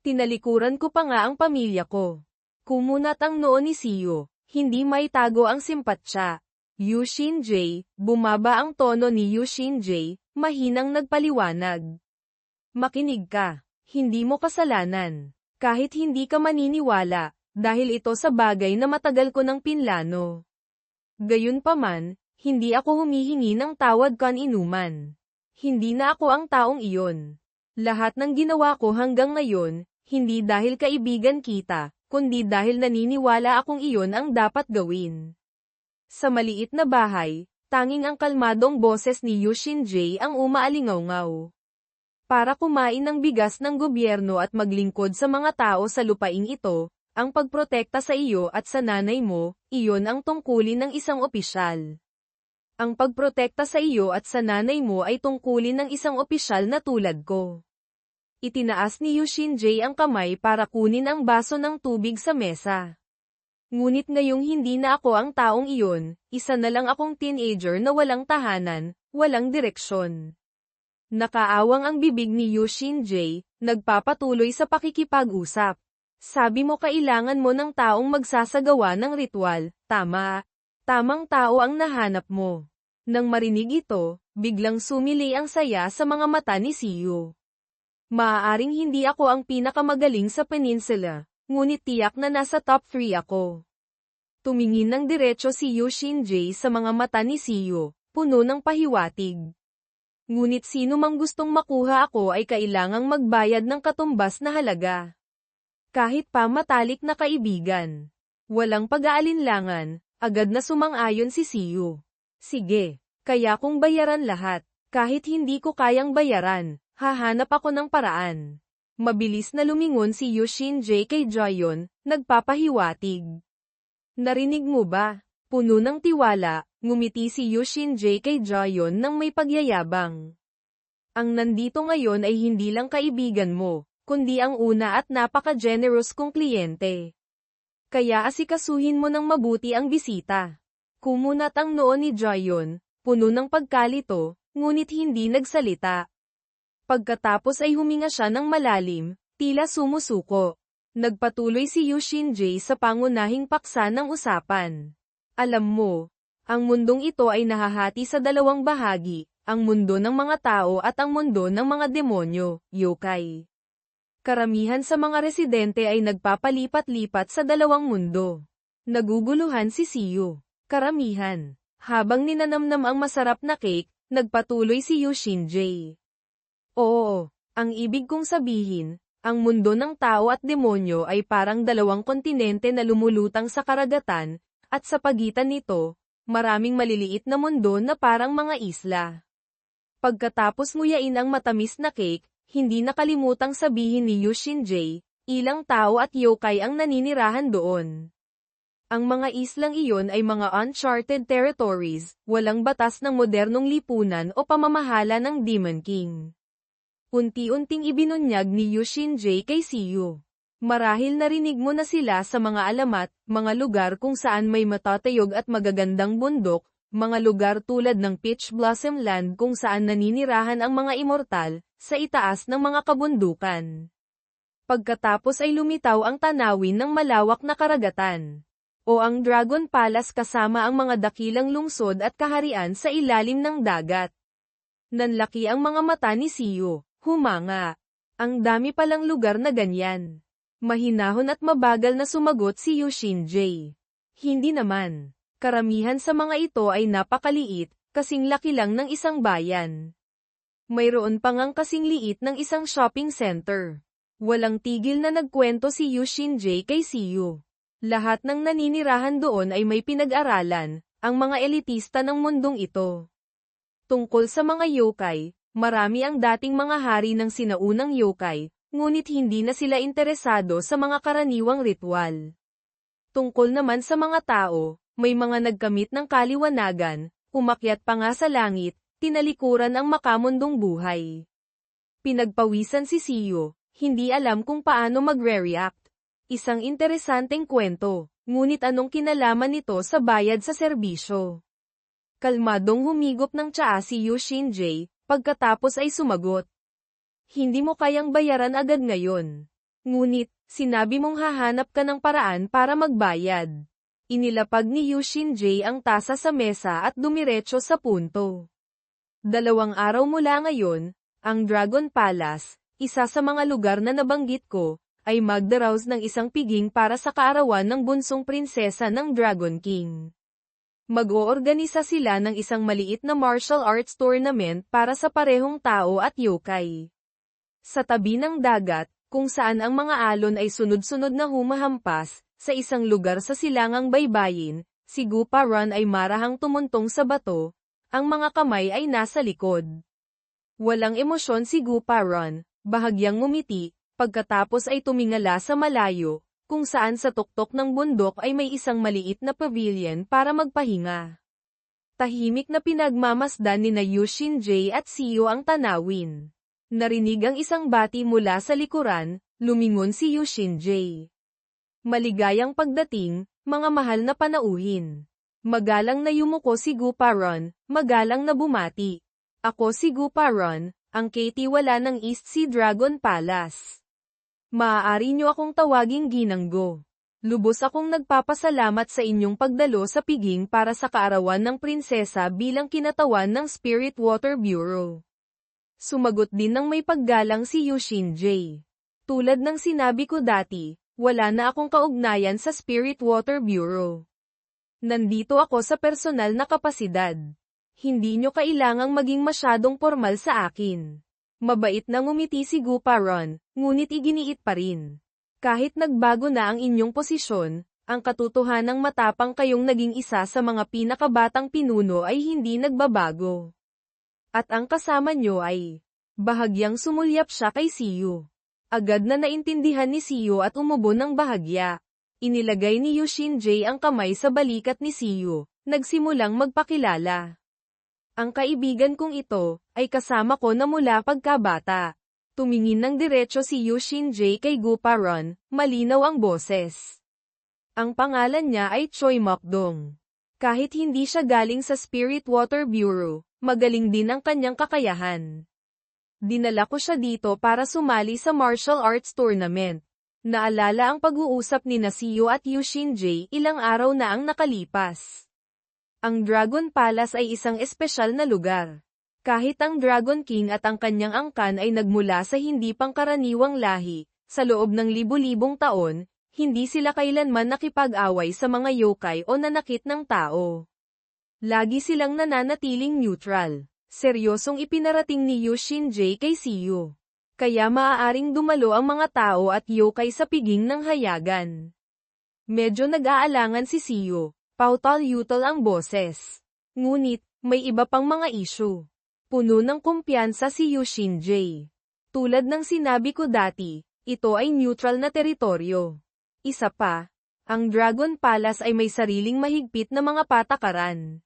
Tinalikuran ko pa nga ang pamilya ko. Kumunat ang noo ni Siyu, hindi maitago ang simpatsya. Yu Shinjae, bumaba ang tono ni Yu Shinjae, mahinang nagpaliwanag. Makinig ka, hindi mo kasalanan. Kahit hindi ka maniniwala, dahil ito sa bagay na matagal ko ng pinlano. Gayunpaman, hindi ako humihingi ng tawad kan-inuman. Hindi na ako ang taong iyon. Lahat ng ginawa ko hanggang ngayon, hindi dahil kaibigan kita, kundi dahil naniniwala akong iyon ang dapat gawin. Sa maliit na bahay, tanging ang kalmadong boses ni Yu Shinjae ang umaalingaw-ngaw. Para kumain ng bigas ng gobyerno at maglingkod sa mga tao sa lupaing ito, ang pagprotekta sa iyo at sa nanay mo, iyon ang tungkulin ng isang opisyal. Ang pagprotekta sa iyo at sa nanay mo ay tungkulin ng isang opisyal na tulad ko. Itinaas ni Yu Shinjae ang kamay para kunin ang baso ng tubig sa mesa. Ngunit ngayong hindi na ako ang taong iyon, isa na lang akong teenager na walang tahanan, walang direksyon. Nakaawang ang bibig ni Yu Shinjae, nagpapatuloy sa pakikipag-usap. Sabi mo kailangan mo ng taong magsasagawa ng ritual, tama. Tamang tao ang nahanap mo. Nang marinig ito, biglang sumili ang saya sa mga mata ni Siyu. Maaaring hindi ako ang pinakamagaling sa peninsula, ngunit tiyak na nasa top 3 ako. Tumingin ng diretso si Yu Shinjae sa mga mata ni Siyo, puno ng pahiwatig. Ngunit sino mang gustong makuha ako ay kailangang magbayad ng katumbas na halaga. Kahit pa matalik na kaibigan. Walang pag-aalinlangan, agad na sumang-ayon si Siyo. Sige, kaya kong bayaran lahat. Kahit hindi ko kayang bayaran, hahanap ako ng paraan. Mabilis na lumingon si Yu Shinjae kay Jaeyon, nagpapahiwatig. Narinig mo ba? Puno ng tiwala, ngumiti si Yu Shinjae kay Jaeyon nang may pagyayabang. Ang nandito ngayon ay hindi lang kaibigan mo, kundi ang una at napaka-generous kong kliyente. Kaya asikasuhin mo ng mabuti ang bisita. Kumunat ang noo ni Jaeyon, puno ng pagkalito, ngunit hindi nagsalita. Pagkatapos ay huminga siya ng malalim, tila sumusuko. Nagpatuloy si Yu Shinjae sa pangunahing paksa ng usapan. Alam mo, ang mundong ito ay nahahati sa dalawang bahagi, ang mundo ng mga tao at ang mundo ng mga demonyo, yokai. Karamihan sa mga residente ay nagpapalipat-lipat sa dalawang mundo. Naguguluhan si Siyo. Karamihan. Habang ninanamnam ang masarap na cake, nagpatuloy si Yu Shinjae. Oo, ang ibig kong sabihin, ang mundo ng tao at demonyo ay parang dalawang kontinente na lumulutang sa karagatan, at sa pagitan nito, maraming maliliit na mundo na parang mga isla. Pagkatapos nguyain ang matamis na cake, hindi nakalimutang sabihin ni Yu Shinjae, ilang tao at yokai ang naninirahan doon. Ang mga islang iyon ay mga uncharted territories, walang batas ng modernong lipunan o pamamahala ng Demon King. Unti-unting ibinunyag ni Yu Shinjae kay Siyo. Marahil narinig mo na sila sa mga alamat, mga lugar kung saan may matatayog at magagandang bundok, mga lugar tulad ng Peach Blossom Land kung saan naninirahan ang mga immortal, sa itaas ng mga kabundukan. Pagkatapos ay lumitaw ang tanawin ng malawak na karagatan. O ang Dragon Palace kasama ang mga dakilang lungsod at kaharian sa ilalim ng dagat. Nanlaki ang mga mata ni Siyo. Humanga. Ang dami palang lugar na ganyan. Mahinahon at mabagal na sumagot si Yu Shinjae. Hindi naman. Karamihan sa mga ito ay napakaliit, kasing laki lang ng isang bayan. Mayroon pa ngang kasing liit ng isang shopping center. Walang tigil na nagkwento si Yu Shinjae kay Siyo. Lahat ng naninirahan doon ay may pinag-aralan, ang mga elitista ng mundong ito. Tungkol sa mga yokai, marami ang dating mga hari ng sinaunang yokai, ngunit hindi na sila interesado sa mga karaniwang ritual. Tungkol naman sa mga tao, may mga nagkamit ng kaliwanagan, umakyat pa nga sa langit, tinalikuran ang makamundong buhay. Pinagpawisan si Siyo, hindi alam kung paano magre-react. Isang interesanteng kwento, ngunit anong kinalaman nito sa bayad sa serbisyo? Kalmadong humigop ng tsaa si Yu Shinjae, pagkatapos ay sumagot. Hindi mo kayang bayaran agad ngayon. Ngunit, sinabi mong hahanap ka ng paraan para magbayad. Inilapag ni Yu Shinjae ang tasa sa mesa at dumiretso sa punto. 2 araw mula ngayon, ang Dragon Palace, isa sa mga lugar na nabanggit ko, ay magdaraos ng isang piging para sa kaarawan ng bunsong prinsesa ng Dragon King. Mag-oorganisa sila ng isang maliit na martial arts tournament para sa parehong tao at yokai. Sa tabi ng dagat, kung saan ang mga alon ay sunod-sunod na humahampas, sa isang lugar sa silangang baybayin, si Gupa Run ay marahang tumuntong sa bato, ang mga kamay ay nasa likod. Walang emosyon si Gupa Run, bahagyang ngumiti, pagkatapos ay tumingala sa malayo, kung saan sa tuktok ng bundok ay may isang maliit na pavilion para magpahinga. Tahimik na pinagmamasdan ni na Yu Shinjae at Siyo ang tanawin. Narinig ang isang bati mula sa likuran, lumingon si Yu Shinjae. Maligayang pagdating, mga mahal na panauhin. Magalang na yumuko si Gupa Run, magalang na bumati. Ako si Gupa Run, ang katiwala ng East Sea Dragon Palace. Maaari niyo akong tawaging Ginanggo. Lubos akong nagpapasalamat sa inyong pagdalo sa piging para sa kaarawan ng prinsesa bilang kinatawan ng Spirit Water Bureau. Sumagot din ng may paggalang si Yushin-J. Tulad ng sinabi ko dati, wala na akong kaugnayan sa Spirit Water Bureau. Nandito ako sa personal na kapasidad. Hindi nyo kailangang maging masyadong formal sa akin. Mabait na ngumiti si Guparon, ngunit iginiit pa rin. Kahit nagbago na ang inyong posisyon, ang katotohanang matapang kayong naging isa sa mga pinakabatang pinuno ay hindi nagbabago. At ang kasama nyo ay, bahagyang sumulyap siya kay Siyo. Agad na naintindihan ni Siyo at umubo ng bahagya. Inilagay ni Yushin-J ang kamay sa balikat ni Siyo, nagsimulang magpakilala. Ang kaibigan kong ito, ay kasama ko na mula pagkabata. Tumingin ng diretso si Yushin-J kay Guparon, malinaw ang boses. Ang pangalan niya ay Choi Mokdong. Kahit hindi siya galing sa Spirit Water Bureau, magaling din ang kanyang kakayahan. Dinala ko siya dito para sumali sa martial arts tournament. Naalala ang pag-uusap ni Siyo at Yushin-J ilang araw na ang nakalipas. Ang Dragon Palace ay isang espesyal na lugar. Kahit ang Dragon King at ang kanyang angkan ay nagmula sa hindi pangkaraniwang lahi, sa loob ng libu-libong taon, hindi sila kailanman nakipag-away sa mga yokai o nanakit ng tao. Lagi silang nananatiling neutral. Seryosong ipinarating ni Yushin-J kay Siyo. Kaya maaaring dumalo ang mga tao at yokai sa piging ng hayagan. Medyo nag-aalangan si Siyo, pautal-yutal ang boses. Ngunit, may iba pang mga issue. Puno ng kumpiyansa si Yushin-J. Tulad ng sinabi ko dati, ito ay neutral na teritoryo. Isa pa, ang Dragon Palace ay may sariling mahigpit na mga patakaran.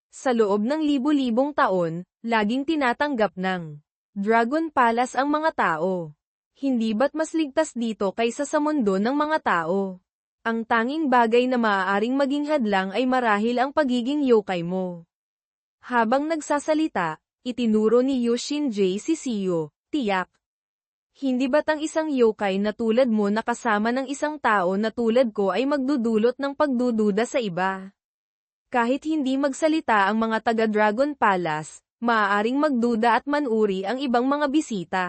Sa loob ng libu-libong taon, laging tinatanggap ng Dragon Palace ang mga tao. Hindi ba't mas ligtas dito kaysa sa mundo ng mga tao? Ang tanging bagay na maaaring maging hadlang ay marahil ang pagiging yokai mo. Habang nagsasalita, itinuro ni Yushin-J si Siyo, tiyak. Hindi ba't ang isang yokai na tulad mo na kasama ng isang tao na tulad ko ay magdudulot ng pagdududa sa iba? Kahit hindi magsalita ang mga taga-Dragon Palace, maaaring magduda at manuri ang ibang mga bisita.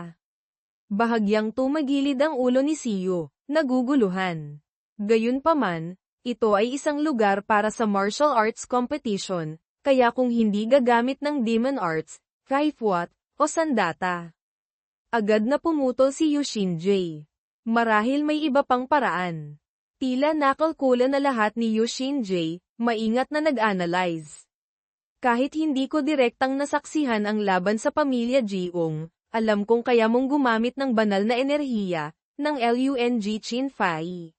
Bahagyang tumagilid ang ulo ni Siyo, naguguluhan. Gayunpaman, ito ay isang lugar para sa martial arts competition, kaya kung hindi gagamit ng demon arts, kaifwat, o sandata. Agad na pumutol si Yushin-J. Marahil may iba pang paraan. Tila nakalkula na lahat ni Yushin-J, maingat na nag-analyze. Kahit hindi ko direktang nasaksihan ang laban sa pamilya Jiong, alam kong kaya mong gumamit ng banal na enerhiya, ng Lung Chin Fai.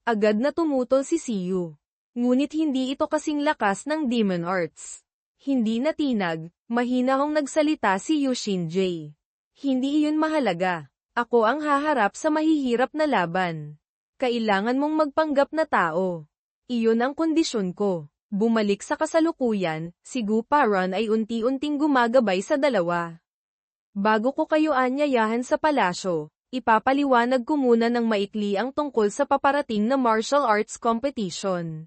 Agad na tumutol si Siyo. Ngunit hindi ito kasing lakas ng demon arts. Hindi natinag, mahinahong nagsalita si Yushin-J. Hindi iyon mahalaga. Ako ang haharap sa mahihirap na laban. Kailangan mong magpanggap na tao. Iyon ang kondisyon ko. Bumalik sa kasalukuyan, si Guparon ay unti-unting gumagabay sa dalawa. Bago ko kayo anyayahan sa palasyo, ipapaliwanag ko muna ng maikli ang tungkol sa paparating na martial arts competition.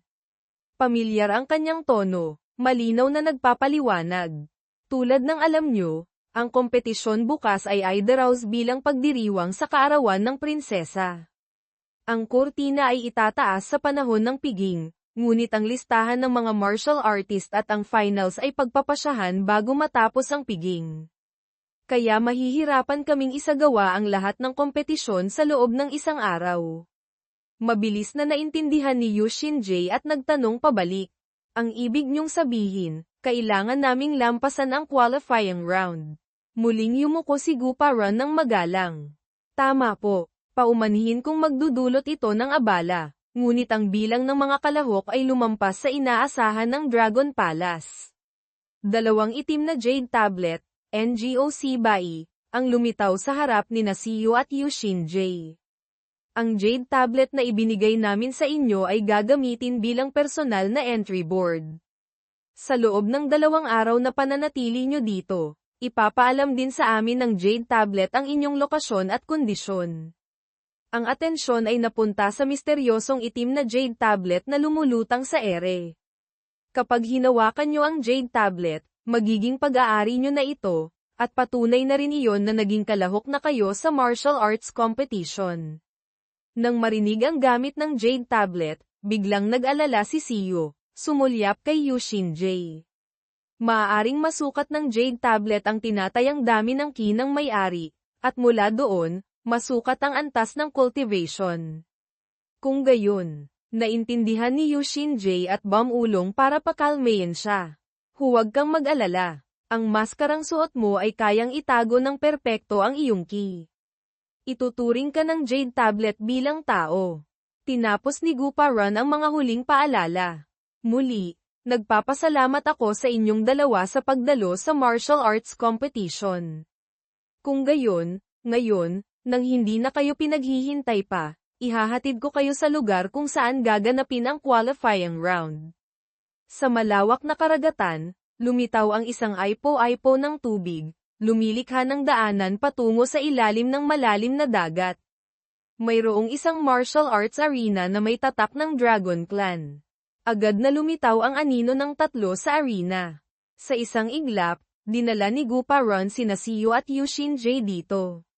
Pamilyar ang kanyang tono, malinaw na nagpapaliwanag. Tulad ng alam nyo, ang kompetisyon bukas ay idaraos bilang pagdiriwang sa kaarawan ng prinsesa. Ang kurtina ay itataas sa panahon ng piging, ngunit ang listahan ng mga martial artist at ang finals ay pagpapasyahan bago matapos ang piging. Kaya mahihirapan kaming isagawa ang lahat ng kompetisyon sa loob ng isang araw. Mabilis na naintindihan ni Yushin-J at nagtanong pabalik. Ang ibig niyong sabihin, kailangan naming lampasan ang qualifying round. Muling yumuko si Guparon ng magalang. Tama po. Paumanhin kung magdudulot ito ng abala, ngunit ang bilang ng mga kalahok ay lumampas sa inaasahan ng Dragon Palace. Dalawang itim na jade tablet, NGOC Bai, ang lumitaw sa harap ni Siyo at Yushin-J. Ang jade tablet na ibinigay namin sa inyo ay gagamitin bilang personal na entry board. Sa loob ng 2 araw na pananatili nyo dito, ipapaalam din sa amin ng jade tablet ang inyong lokasyon at kondisyon. Ang atensyon ay napunta sa misteryosong itim na jade tablet na lumulutang sa ere. Kapag hinawakan nyo ang jade tablet, magiging pag-aari nyo na ito, At patunay na rin iyon na naging kalahok na kayo sa martial arts competition. Nang marinig ang gamit ng Jade Tablet, biglang nag-alala si Siyo, sumulyap kay Yushinjay. Maaaring masukat ng Jade Tablet ang tinatayang dami ng ki ng may-ari, at mula doon, masukat ang antas ng cultivation. Kung gayon, naintindihan ni Yushinjay at bumulong para pakalmayin siya. Huwag kang mag-alala. Ang maskarang suot mo ay kayang itago ng perpekto ang iyong ki. Ituturing ka ng Jade Tablet bilang tao. Tinapos ni Guparan ang mga huling paalala. Muli, nagpapasalamat ako sa inyong dalawa sa pagdalo sa martial arts competition. Kung gayon, ngayon, nang hindi na kayo pinaghihintay pa, ihahatid ko kayo sa lugar kung saan gaganapin ang qualifying round. Sa malawak na karagatan, lumitaw ang isang aipo-aipo ng tubig, lumilikha ng daanan patungo sa ilalim ng malalim na dagat. Mayroong isang martial arts arena na may tatak ng Dragon Clan. Agad na lumitaw ang anino ng tatlo sa arena. Sa isang iglap, dinala ni Guparan sina Siyo at Yushinjay dito.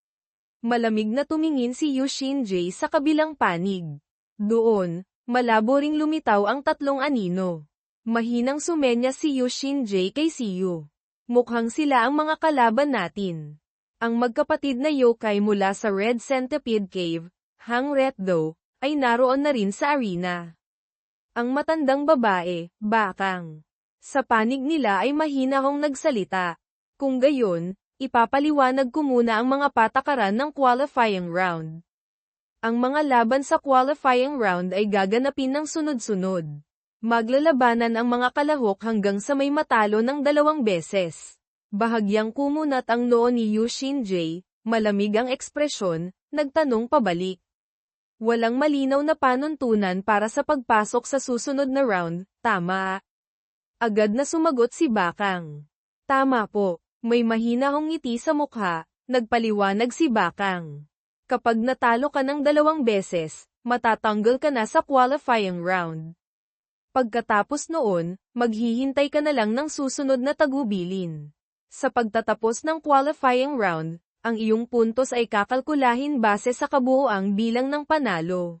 Malamig na tumingin si Yushinjay sa kabilang panig. Doon, malabo ring lumitaw ang tatlong anino. Mahinang sumenya si Yushinjay kay Siyo. Mukhang sila ang mga kalaban natin. Ang magkapatid na yokai mula sa Red Centipede Cave, Hang Retdo, ay naroon na rin sa arena. Ang matandang babae, Bakang. Sa panig nila ay mahinahong nagsalita. Kung gayon, ipapaliwanag ko muna ang mga patakaran ng qualifying round. Ang mga laban sa qualifying round ay gaganapin ng sunod-sunod. Maglalabanan ang mga kalahok hanggang sa may matalo ng 2 beses. Bahagyang kumunat ang noo ni Yushinjay, malamig ang ekspresyon, nagtanong pabalik. Walang malinaw na panuntunan para sa pagpasok sa susunod na round, tama? Agad na sumagot si Bakang. Tama po, may mahinahong ngiti sa mukha, nagpaliwanag si Bakang. Kapag natalo ka ng 2 beses, matatanggal ka na sa qualifying round. Pagkatapos noon, maghihintay ka na lang ng susunod na tagubilin. Sa pagtatapos ng qualifying round, ang iyong puntos ay kakalkulahin base sa kabuuang bilang ng panalo.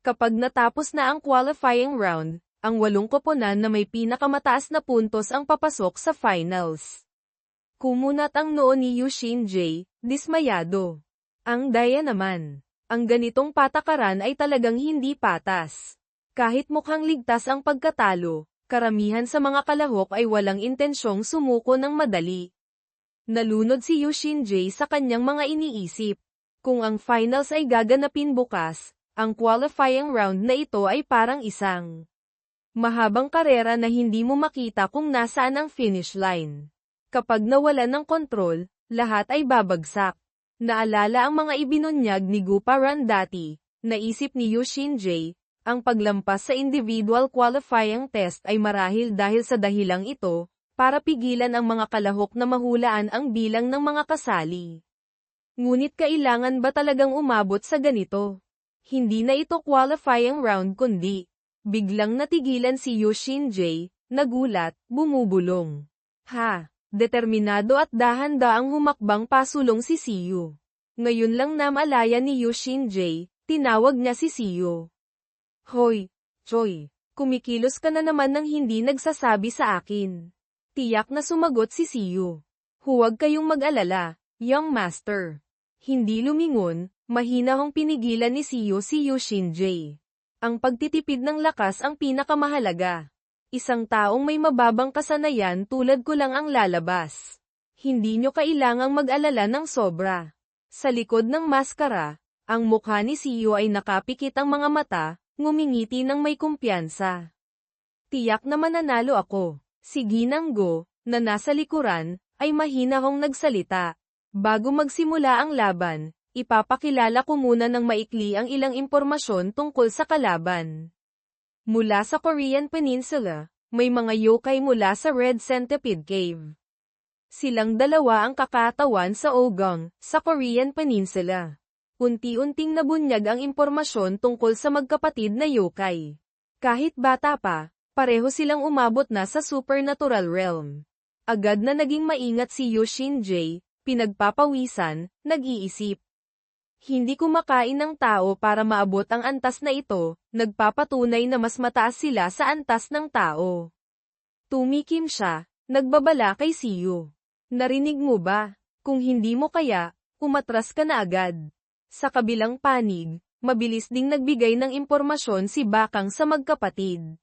Kapag natapos na ang qualifying round, ang 8 koponan na may pinakamataas na puntos ang papasok sa finals. Kumunat ang noo ni Yushinjay, dismayado. Ang daya naman. Ang ganitong patakaran ay talagang hindi patas. Kahit mukhang ligtas ang pagkatalo, karamihan sa mga kalahok ay walang intensyong sumuko ng madali. Nalunod si Yushinjay sa kanyang mga iniisip. Kung ang finals ay gaganapin bukas, ang qualifying round na ito ay parang isang mahabang karera na hindi mo makita kung nasaan ang finish line. Kapag nawalan ng kontrol, lahat ay babagsak. Naalala ang mga ibinunyag ni Guparan dati, naisip ni Yushinjay. Ang paglampas sa individual qualifying test ay marahil dahil sa dahilang ito, para pigilan ang mga kalahok na mahulaan ang bilang ng mga kasali. Ngunit kailangan ba talagang umabot sa ganito? Hindi na ito qualifying round kundi, biglang natigilan si Yushinjay, nagulat, bumubulong. Determinado at dahan-daang humakbang pasulong si Siyo. Ngayon lang namalaya ni Yushinjay, tinawag niya si Siyo. Hoy, Choi, kumikilos ka na naman nang hindi nagsasabi sa akin. Tiyak na sumagot si Siyo. Huwag kayong mag-alala, young master. Hindi lumingon, mahinahong pinigilan ni Siyo si Yushinjay. Ang pagtitipid ng lakas ang pinakamahalaga. Isang taong may mababang kasanayan tulad ko lang ang lalabas. Hindi nyo kailangang mag-alala ng sobra. Sa likod ng maskara, ang mukha ni Siyo ay nakapikit ang mga mata, ngumingiti ng may kumpiyansa. Tiyak na mananalo ako. Si Ginanggo, na nasa likuran, ay mahinahong nagsalita. Bago magsimula ang laban, ipapakilala ko muna ng maikli ang ilang impormasyon tungkol sa kalaban. Mula sa Korean Peninsula, may mga yokai mula sa Red Centipede Cave. Silang dalawa ang kakatawan sa Ogong, sa Korean Peninsula. Unti-unting nabunyag ang impormasyon tungkol sa magkapatid na yokai. Kahit bata pa, pareho silang umabot na sa supernatural realm. Agad na naging maingat si Yu Shinjae, pinagpapawisan, nag-iisip. Hindi kumakain ng tao para maabot ang antas na ito, nagpapatunay na mas mataas sila sa antas ng tao. Tumikim siya, nagbabala kay Siyu. Narinig mo ba? Kung hindi mo kaya, umatras ka na agad. Sa kabilang panig, mabilis ding nagbigay ng impormasyon si Bakang sa magkapatid.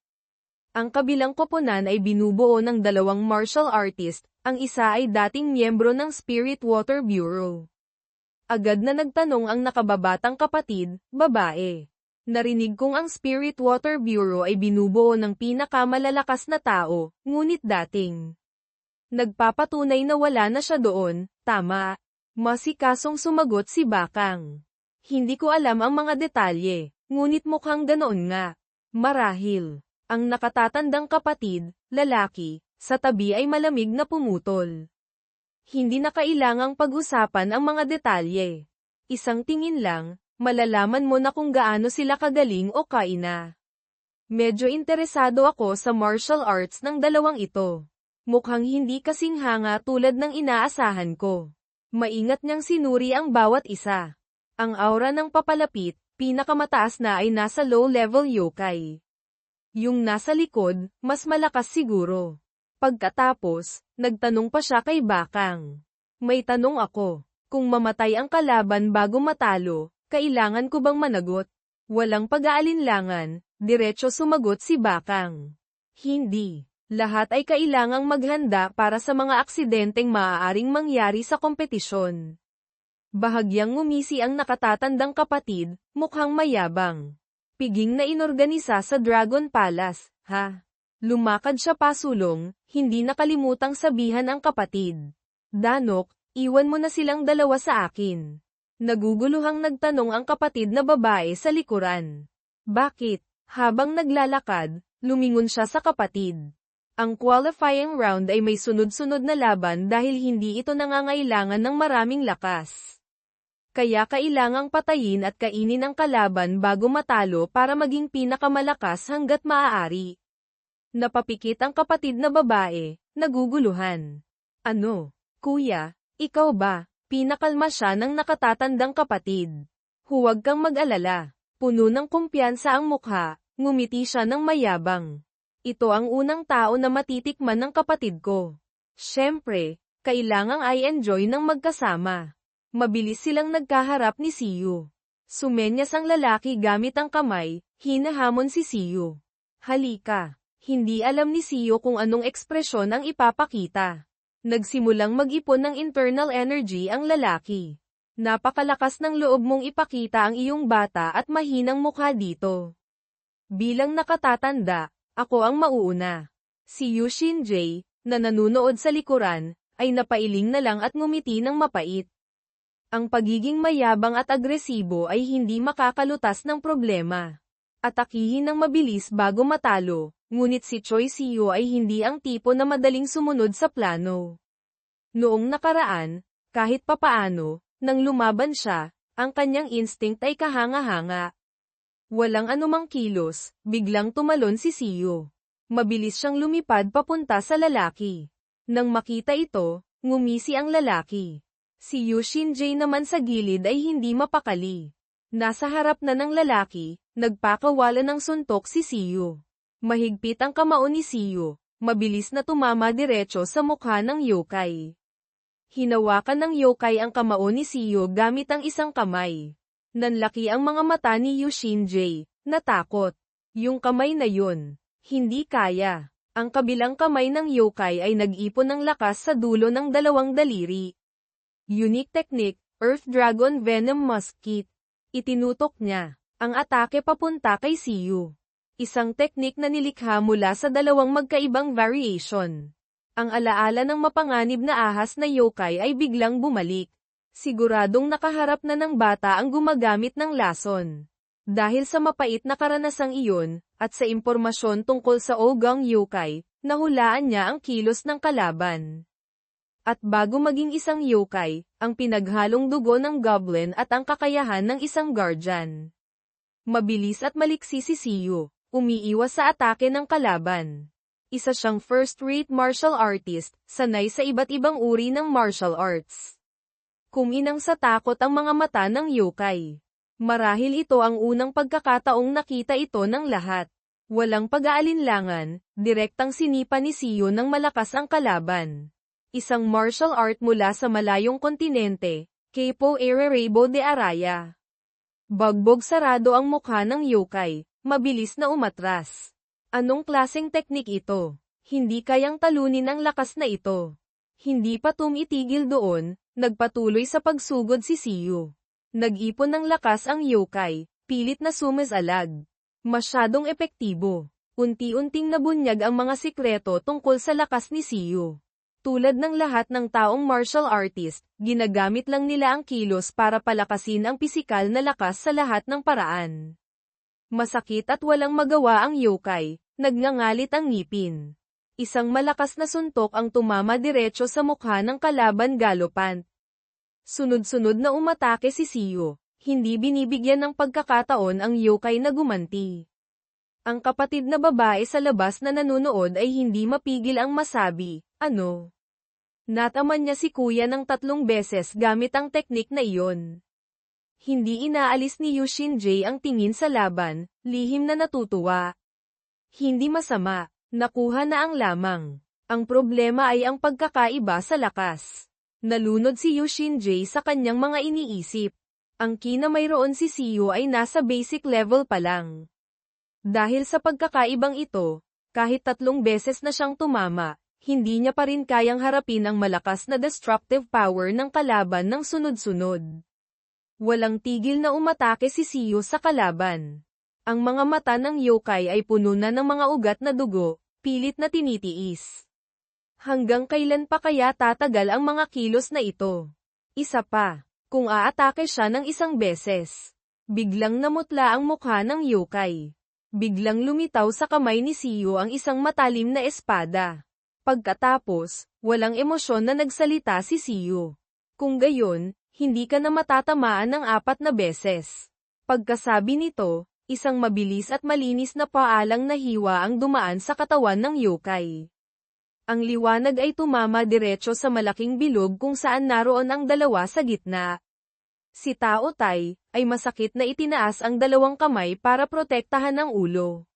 Ang kabilang koponan ay binubuo ng dalawang martial artist, ang isa ay dating miyembro ng Spirit Water Bureau. Agad na nagtanong ang nakababatang kapatid, babae. Narinig kong ang Spirit Water Bureau ay binubuo ng pinakamalalakas na tao, ngunit dating. Nagpapatunay na wala na siya doon, tama. Masikasong sumagot si Bakang. Hindi ko alam ang mga detalye, ngunit mukhang ganoon nga. Marahil, ang nakatatandang kapatid, lalaki, sa tabi ay malamig na pumutol. Hindi na kailangang pag-usapan ang mga detalye. Isang tingin lang, malalaman mo na kung gaano sila kagaling o kaina. Medyo interesado ako sa martial arts ng dalawang ito. Mukhang hindi kasing hanga tulad ng inaasahan ko. Maingat niyang sinuri ang bawat isa. Ang aura ng papalapit, pinakamataas na ay nasa low-level yokai. Yung nasa likod, mas malakas siguro. Pagkatapos, nagtanong pa siya kay Bakang. May tanong ako, kung mamatay ang kalaban bago matalo, kailangan ko bang managot? Walang pag-aalinlangan, diretso sumagot si Bakang. Hindi. Lahat ay kailangang maghanda para sa mga aksidenteng maaaring mangyari sa kompetisyon. Bahagyang ngumisi ang nakatatandang kapatid, mukhang mayabang. Piging na inorganisa sa Dragon Palace, ha? Lumakad siya pasulong, hindi nakalimutang sabihan ang kapatid. Danok, iwan mo na silang dalawa sa akin. Naguguluhang nagtanong ang kapatid na babae sa likuran. Bakit? Habang naglalakad, lumingon siya sa kapatid. Ang qualifying round ay may sunod-sunod na laban dahil hindi ito nangangailangan ng maraming lakas. Kaya kailangang patayin at kainin ang kalaban bago matalo para maging pinakamalakas hanggat maaari. Napapikit ang kapatid na babae, naguguluhan. Ano, kuya, ikaw ba? Pinakalma siya ng nakatatandang kapatid. Huwag kang mag-alala. Puno ng kumpiyansa ang mukha, ngumiti siya ng mayabang. Ito ang unang tao na matitikman ng kapatid ko. Siyempre, kailangang i-enjoy ng magkasama. Mabilis silang nagkaharap ni Siyu. Sumenyas ang lalaki gamit ang kamay, hinahamon si Siyu. Halika. Hindi alam ni Siyu kung anong ekspresyon ang ipapakita. Nagsimulang mag-ipon ng internal energy ang lalaki. Napakalakas ng loob mong ipakita ang iyong bata at mahinang mukha dito. Bilang nakatatanda, ako ang mauuna. Si Yu Shinjae, na nanunood sa likuran, ay napailing na lang at ngumiti ng mapait. Ang pagiging mayabang at agresibo ay hindi makakalutas ng problema. Atakihin ng mabilis bago matalo, ngunit si Choi Siyu ay hindi ang tipo na madaling sumunod sa plano. Noong nakaraan, kahit papaano, nang lumaban siya, ang kanyang instinct ay kahanga-hanga. Walang anumang kilos, biglang tumalon si Siyu. Mabilis siyang lumipad papunta sa lalaki. Nang makita ito, ngumisi ang lalaki. Si Yu Shinjae naman sa gilid ay hindi mapakali. Nasa harap na ng lalaki, nagpakawala ng suntok si Siyu. Mahigpit ang kamao ni Siyu, mabilis na tumama diretso sa mukha ng yokai. Hinawakan ng yokai ang kamao ni Siyu gamit ang isang kamay. Nanlaki ang mga mata ni Yu Shinjae, natakot. Yung kamay na yun, hindi kaya. Ang kabilang kamay ng yokai ay nag-ipon ng lakas sa dulo ng dalawang daliri. Unique technique, Earth Dragon Venom Musket. Itinutok niya ang atake papunta kay Siyu. Isang teknik na nilikha mula sa dalawang magkaibang variation. Ang alaala ng mapanganib na ahas na yokai ay biglang bumalik. Siguradong nakaharap na ng bata ang gumagamit ng lason. Dahil sa mapait na karanasang iyon, at sa impormasyon tungkol sa Ogang yokai, nahulaan niya ang kilos ng kalaban. At bago maging isang yokai, ang pinaghalong dugo ng goblin at ang kakayahan ng isang guardian. Mabilis at maliksi si Siyu, umiiwas sa atake ng kalaban. Isa siyang first-rate martial artist, sanay sa iba't ibang uri ng martial arts. Kuminang sa takot ang mga mata ng yokai. Marahil ito ang unang pagkakataong nakita ito ng lahat. Walang pag-aalinlangan, direktang sinipa ni Siyo ng malakas ang kalaban. Isang martial art mula sa malayong kontinente, Capo Ererebo de Araya. Bagbog sarado ang mukha ng yokai, mabilis na umatras. Anong klaseng teknik ito? Hindi kayang talunin ang lakas na ito. Hindi pa tumitigil doon, nagpatuloy sa pagsugod si Siyo. Nag-ipon ng lakas ang yokai, pilit na sumisalag. Masyadong epektibo. Unti-unting nabunyag ang mga sikreto tungkol sa lakas ni Siyo. Tulad ng lahat ng taong martial artist, ginagamit lang nila ang kilos para palakasin ang pisikal na lakas sa lahat ng paraan. Masakit at walang magawa ang yokai, nagngangalit ang ngipin. Isang malakas na suntok ang tumama diretso sa mukha ng kalaban galopant. Sunod-sunod na umatake si Siyo, hindi binibigyan ng pagkakataon ang yokai na gumanti. Ang kapatid na babae sa labas na nanonood ay hindi mapigil ang masabi, ano? Nataman niya si kuya ng 3 beses gamit ang teknik na iyon. Hindi inaalis ni Yu Shinjae ang tingin sa laban, lihim na natutuwa. Hindi masama, nakuha na ang lamang. Ang problema ay ang pagkakaiba sa lakas. Nalunod si Yu Shinjae sa kanyang mga iniisip. Ang ki na mayroon si Siyo ay nasa basic level pa lang. Dahil sa pagkakaibang ito, kahit 3 beses na siyang tumama, hindi niya pa rin kayang harapin ang malakas na destructive power ng kalaban ng sunod-sunod. Walang tigil na umatake si Siyo sa kalaban. Ang mga mata ng yokai ay puno na ng mga ugat na dugo, pilit na tinitiis. Hanggang kailan pa kaya tatagal ang mga kilos na ito? Isa pa, kung aatake siya ng 1 beses. Biglang namutla ang mukha ng yokai. Biglang lumitaw sa kamay ni Siyo ang isang matalim na espada. Pagkatapos, walang emosyon na nagsalita si Siyo. Kung gayon, hindi ka na matatamaan ng 4 na beses. Pagkasabi nito, isang mabilis at malinis na paalang na hiwa ang dumaan sa katawan ng yokai. Ang liwanag ay tumama diretso sa malaking bilog kung saan naroon ang 2 sa gitna. Si Tao Tai ay masakit na itinaas ang 2 kamay para protektahan ang ulo.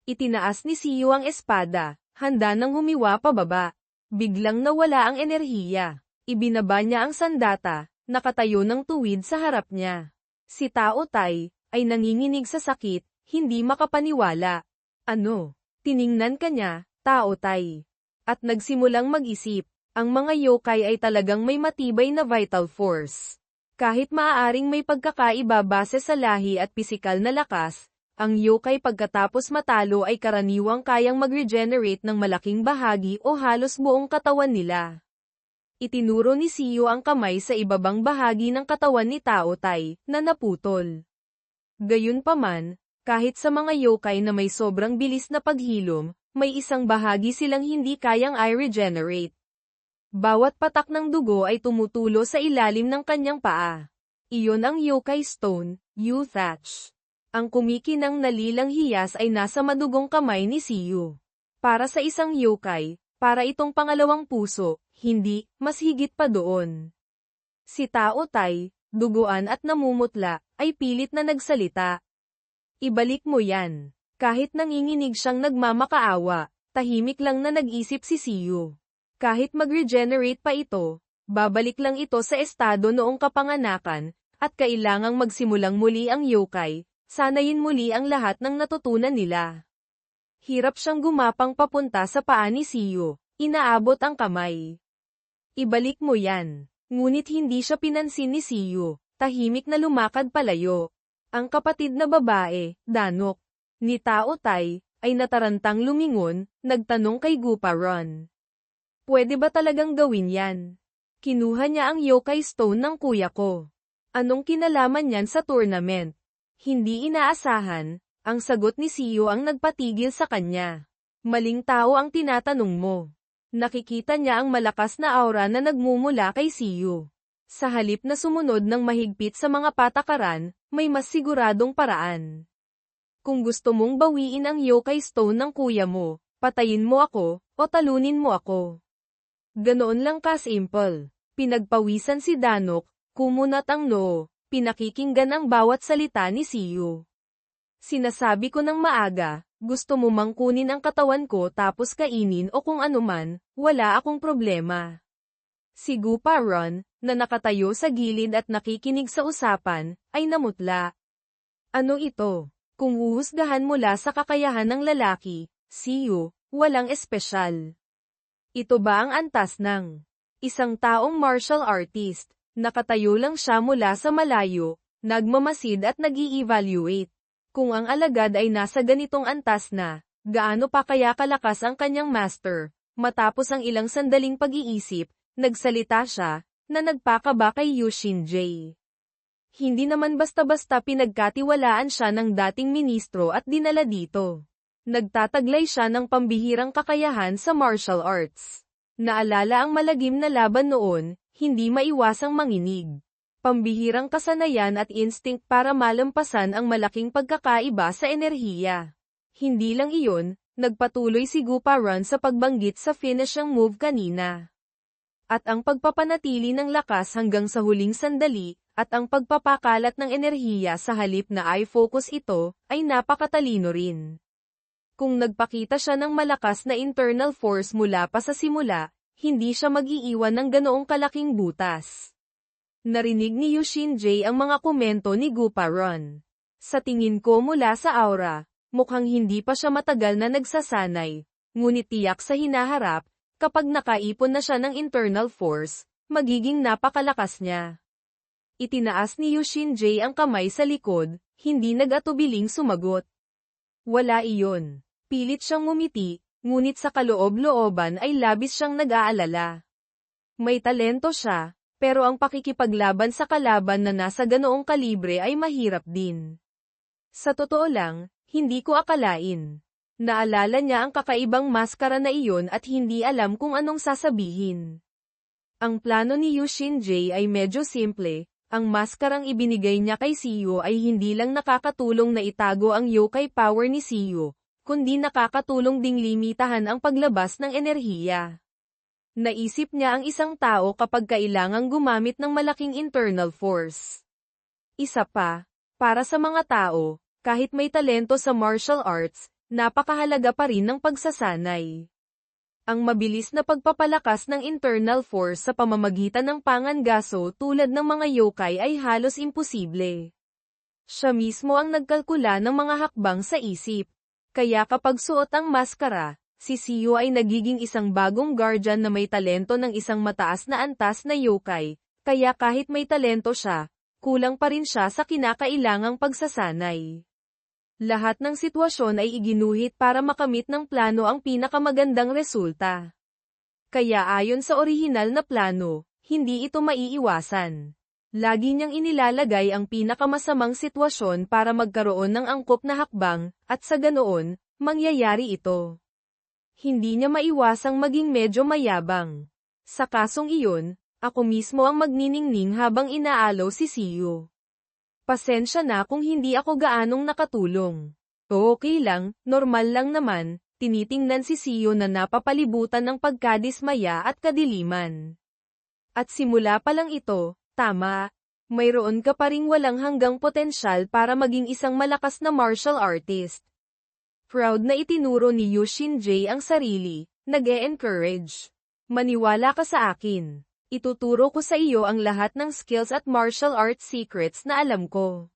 Itinaas ni Siyo ang espada, handa nang humiwa pababa. Biglang nawala ang enerhiya. Ibinaba niya ang sandata, nakatayo ng tuwid sa harap niya. Si Tao Tai ay nanginginig sa sakit, hindi makapaniwala. Ano? Tiningnan ka niya, Tao Tai. At nagsimulang mag-isip, ang mga yokai ay talagang may matibay na vital force. Kahit maaaring may pagkakaiba base sa lahi at pisikal na lakas, ang yokai pagkatapos matalo ay karaniwang kayang mag-regenerate ng malaking bahagi o halos buong katawan nila. Itinuro ni Siyo ang kamay sa ibabang bahagi ng katawan ni Tao Tai, na naputol. Gayunpaman, kahit sa mga yokai na may sobrang bilis na paghilom, may isang bahagi silang hindi kayang i-regenerate. Bawat patak ng dugo ay tumutulo sa ilalim ng kanyang paa. Iyon ang yokai stone, Yu Thatch. Ang kumikinang nalilang hiyas ay nasa madugong kamay ni Siyo. Para sa isang yokai, para itong pangalawang puso, hindi, mas higit pa doon. Si Tao Tai, duguan at namumutla, ay pilit na nagsalita. Ibalik mo yan. Kahit nanginginig siyang nagmamakaawa, tahimik lang na nag-isip si Siyo. Kahit mag-regenerate pa ito, babalik lang ito sa estado noong kapanganakan, at kailangang magsimulang muli ang yokai, sanayin muli ang lahat ng natutunan nila. Hirap siyang gumapang papunta sa paa ni Siyo, inaabot ang kamay. Ibalik mo yan. Ngunit hindi siya pinansin ni Siyo, tahimik na lumakad palayo. Ang kapatid na babae, Danok, ni Tao Tai, ay natarantang lumingon, nagtanong kay Guparon. Pwede ba talagang gawin yan? Kinuha niya ang yokai stone ng kuya ko. Anong kinalaman niyan sa tournament? Hindi inaasahan, ang sagot ni Siyo ang nagpatigil sa kanya. Maling tao ang tinatanong mo. Nakikita niya ang malakas na aura na nagmumula kay Siyo. Sa halip na sumunod ng mahigpit sa mga patakaran, may mas siguradong paraan. Kung gusto mong bawiin ang yokai stone ng kuya mo, Patayin mo ako, o talunin mo ako. Ganoon lang ka-simple. Pinagpawisan si Danok, kumunat ang noo, pinakikinggan ang bawat salita ni Siyo. Sinasabi ko ng maaga, gusto mo mang kunin ang katawan ko tapos kainin o kung anuman, wala akong problema. Si Gupa Ron, na nakatayo sa gilid at nakikinig sa usapan, ay namutla. Ano ito? Kung huhusgahan mula sa kakayahan ng lalaki, Siyo, walang espesyal. Ito ba ang antas ng isang taong martial artist? Nakatayo lang siya mula sa malayo, nagmamasid at nag-i-evaluate. Kung ang alagad ay nasa ganitong antas na, gaano pa kaya kalakas ang kanyang master? Matapos ang ilang sandaling pag-iisip, nagsalita siya, na nagpakaba kay Yushin J. Hindi naman basta-basta pinagkatiwalaan siya ng dating ministro at dinala dito. Nagtataglay siya ng pambihirang kakayahan sa martial arts. Naalala ang malagim na laban noon, hindi maiwasang manginig. Pambihirang kasanayan at instinct para malampasan ang malaking pagkakaiba sa enerhiya. Hindi lang iyon, nagpatuloy si Gupa Ron sa pagbanggit sa finishing move kanina. At ang pagpapanatili ng lakas hanggang sa huling sandali, at ang pagpapakalat ng enerhiya sa halip na i-focus ito, ay napakatalino rin. Kung nagpakita siya ng malakas na internal force mula pa sa simula, hindi siya mag-iiwan ng ganoong kalaking butas. Narinig ni Yushin J ang mga komento ni Gupa Ron. Sa tingin ko mula sa aura, mukhang hindi pa siya matagal na nagsasanay, ngunit tiyak sa hinaharap, kapag nakaipon na siya ng internal force, magiging napakalakas niya. Itinaas ni Yushin J ang kamay sa likod, hindi nag-atubiling sumagot. Wala iyon. Pilit siyang ngumiti, ngunit sa kaloob-looban ay labis siyang nag-aalala. May talento siya, pero ang pakikipaglaban sa kalaban na nasa ganoong kalibre ay mahirap din. Sa totoo lang, hindi ko akalain. Naalala niya ang kakaibang maskara na iyon at hindi alam kung anong sasabihin. Ang plano ni Yushin J ay medyo simple. Ang maskarang ibinigay niya kay Siyo ay hindi lang nakakatulong na itago ang yokai power ni Siyo, kundi nakakatulong ding limitahan ang paglabas ng enerhiya. Naisip niya ang isang tao kapag kailangang gumamit ng malaking internal force. Isa pa, para sa mga tao, kahit may talento sa martial arts, napakahalaga pa rin ng pagsasanay. Ang mabilis na pagpapalakas ng internal force sa pamamagitan ng pangangaso tulad ng mga yokai ay halos imposible. Siya mismo ang nagkalkula ng mga hakbang sa isip. Kaya kapag suot ang maskara, si Siyo ay nagiging isang bagong guardian na may talento ng isang mataas na antas na yokai, kaya kahit may talento siya, kulang pa rin siya sa kinakailangang pagsasanay. Lahat ng sitwasyon ay iginuhit para makamit ng plano ang pinakamagandang resulta. Kaya ayon sa orihinal na plano, hindi ito maiiwasan. Lagi niyang inilalagay ang pinakamasamang sitwasyon para magkaroon ng angkop na hakbang, at sa ganoon, mangyayari ito. Hindi niya maiwasang maging medyo mayabang. Sa kasong iyon, ako mismo ang magniningning habang inaalaw si Siyo. Pasensya na kung hindi ako gaanong nakatulong. Okay lang, normal lang naman, tinitingnan si Siyo na napapalibutan ng pagkadismaya at kadiliman. At simula pa lang ito, tama, mayroon ka pa ring walang hanggang potensyal para maging isang malakas na martial artist. Proud na itinuro ni Yushin J ang sarili, nag-e-encourage. Maniwala ka sa akin. Ituturo ko sa iyo ang lahat ng skills at martial arts secrets na alam ko.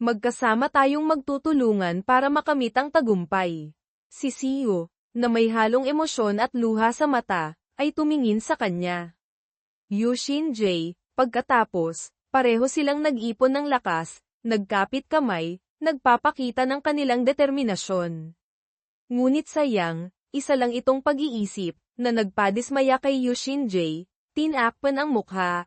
Magkasama tayong magtutulungan para makamit ang tagumpay. Si Siyo, na may halong emosyon at luha sa mata, ay tumingin sa kanya. Yushin J, pagkatapos, pareho silang nag-ipon ng lakas, nagkapit kamay, nagpapakita ng kanilang determinasyon. Ngunit sayang, isa lang itong pag-iisip, na nagpadismaya kay Yushin J. Tinakpan ang mukha.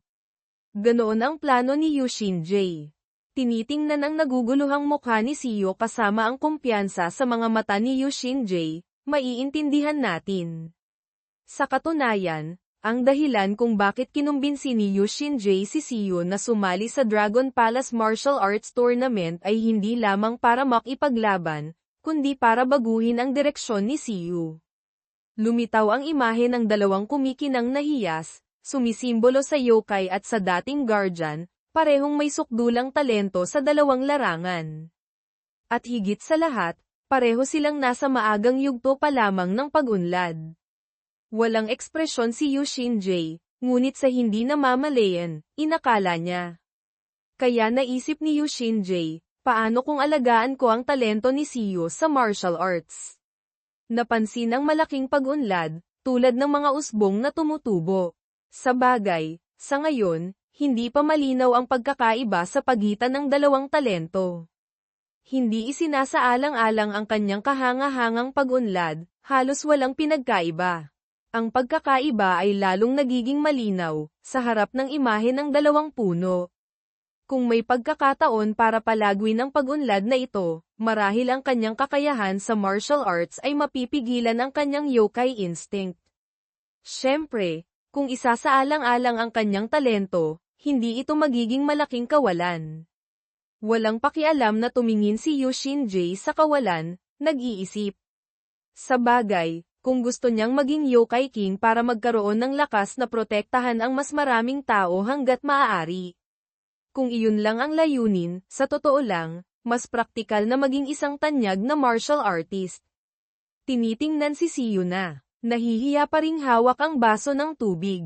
Ganoon ang plano ni Yushin J. Tinitingnan ang naguguluhang mukha ni Siyo kasama ang kumpiyansa sa mga mata ni Yushin J, maiintindihan natin. Sa katunayan, ang dahilan kung bakit kinumbinsi ni Yushin J si Siyo na sumali sa Dragon Palace Martial Arts Tournament ay hindi lamang para makipaglaban, kundi para baguhin ang direksyon ni Siyu. Lumitaw ang imahe ng dalawang kumikinang na hiyas, sumisimbolo sa yokai at sa dating guardian, parehong may sukdulang talento sa dalawang larangan. At higit sa lahat, pareho silang nasa maagang yugto pa lamang ng pag-unlad. Walang ekspresyon si Yu Shinjae, ngunit sa hindi namamalayan, inakala niya. Kaya naisip ni Yu Shinjae, paano kung alagaan ko ang talento ni Siyu sa martial arts? Napansin ang malaking pag-unlad, tulad ng mga usbong na tumutubo. Sa bagay, sa ngayon, hindi pa malinaw ang pagkakaiba sa pagitan ng dalawang talento. Hindi isinasaalang-alang ang kanyang kahanga-hangang pag-unlad, halos walang pinagkaiba. Ang pagkakaiba ay lalong nagiging malinaw, sa harap ng imahe ng dalawang puno. Kung may pagkakataon para palagwin ang pag-unlad na ito, marahil ang kanyang kakayahan sa martial arts ay mapipigilan ang kanyang yokai instinct. Siyempre, kung isasaalang-alang ang kanyang talento, hindi ito magiging malaking kawalan. Walang pakialam na tumingin si Yu Shinjae sa kawalan, nag-iisip. Sa bagay, kung gusto niyang maging yokai king para magkaroon ng lakas na protektahan ang mas maraming tao hanggat maaari. Kung iyon lang ang layunin, sa totoo lang, mas praktikal na maging isang tanyag na martial artist. Tinitingnan si Siyu na, nahihiya pa ring hawak ang baso ng tubig.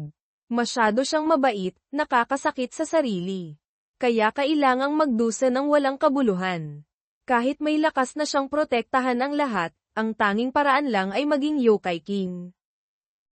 Masyado siyang mabait, nakakasakit sa sarili. Kaya kailangang magdusa ng walang kabuluhan. Kahit may lakas na siyang protektahan ang lahat, ang tanging paraan lang ay maging yokai king.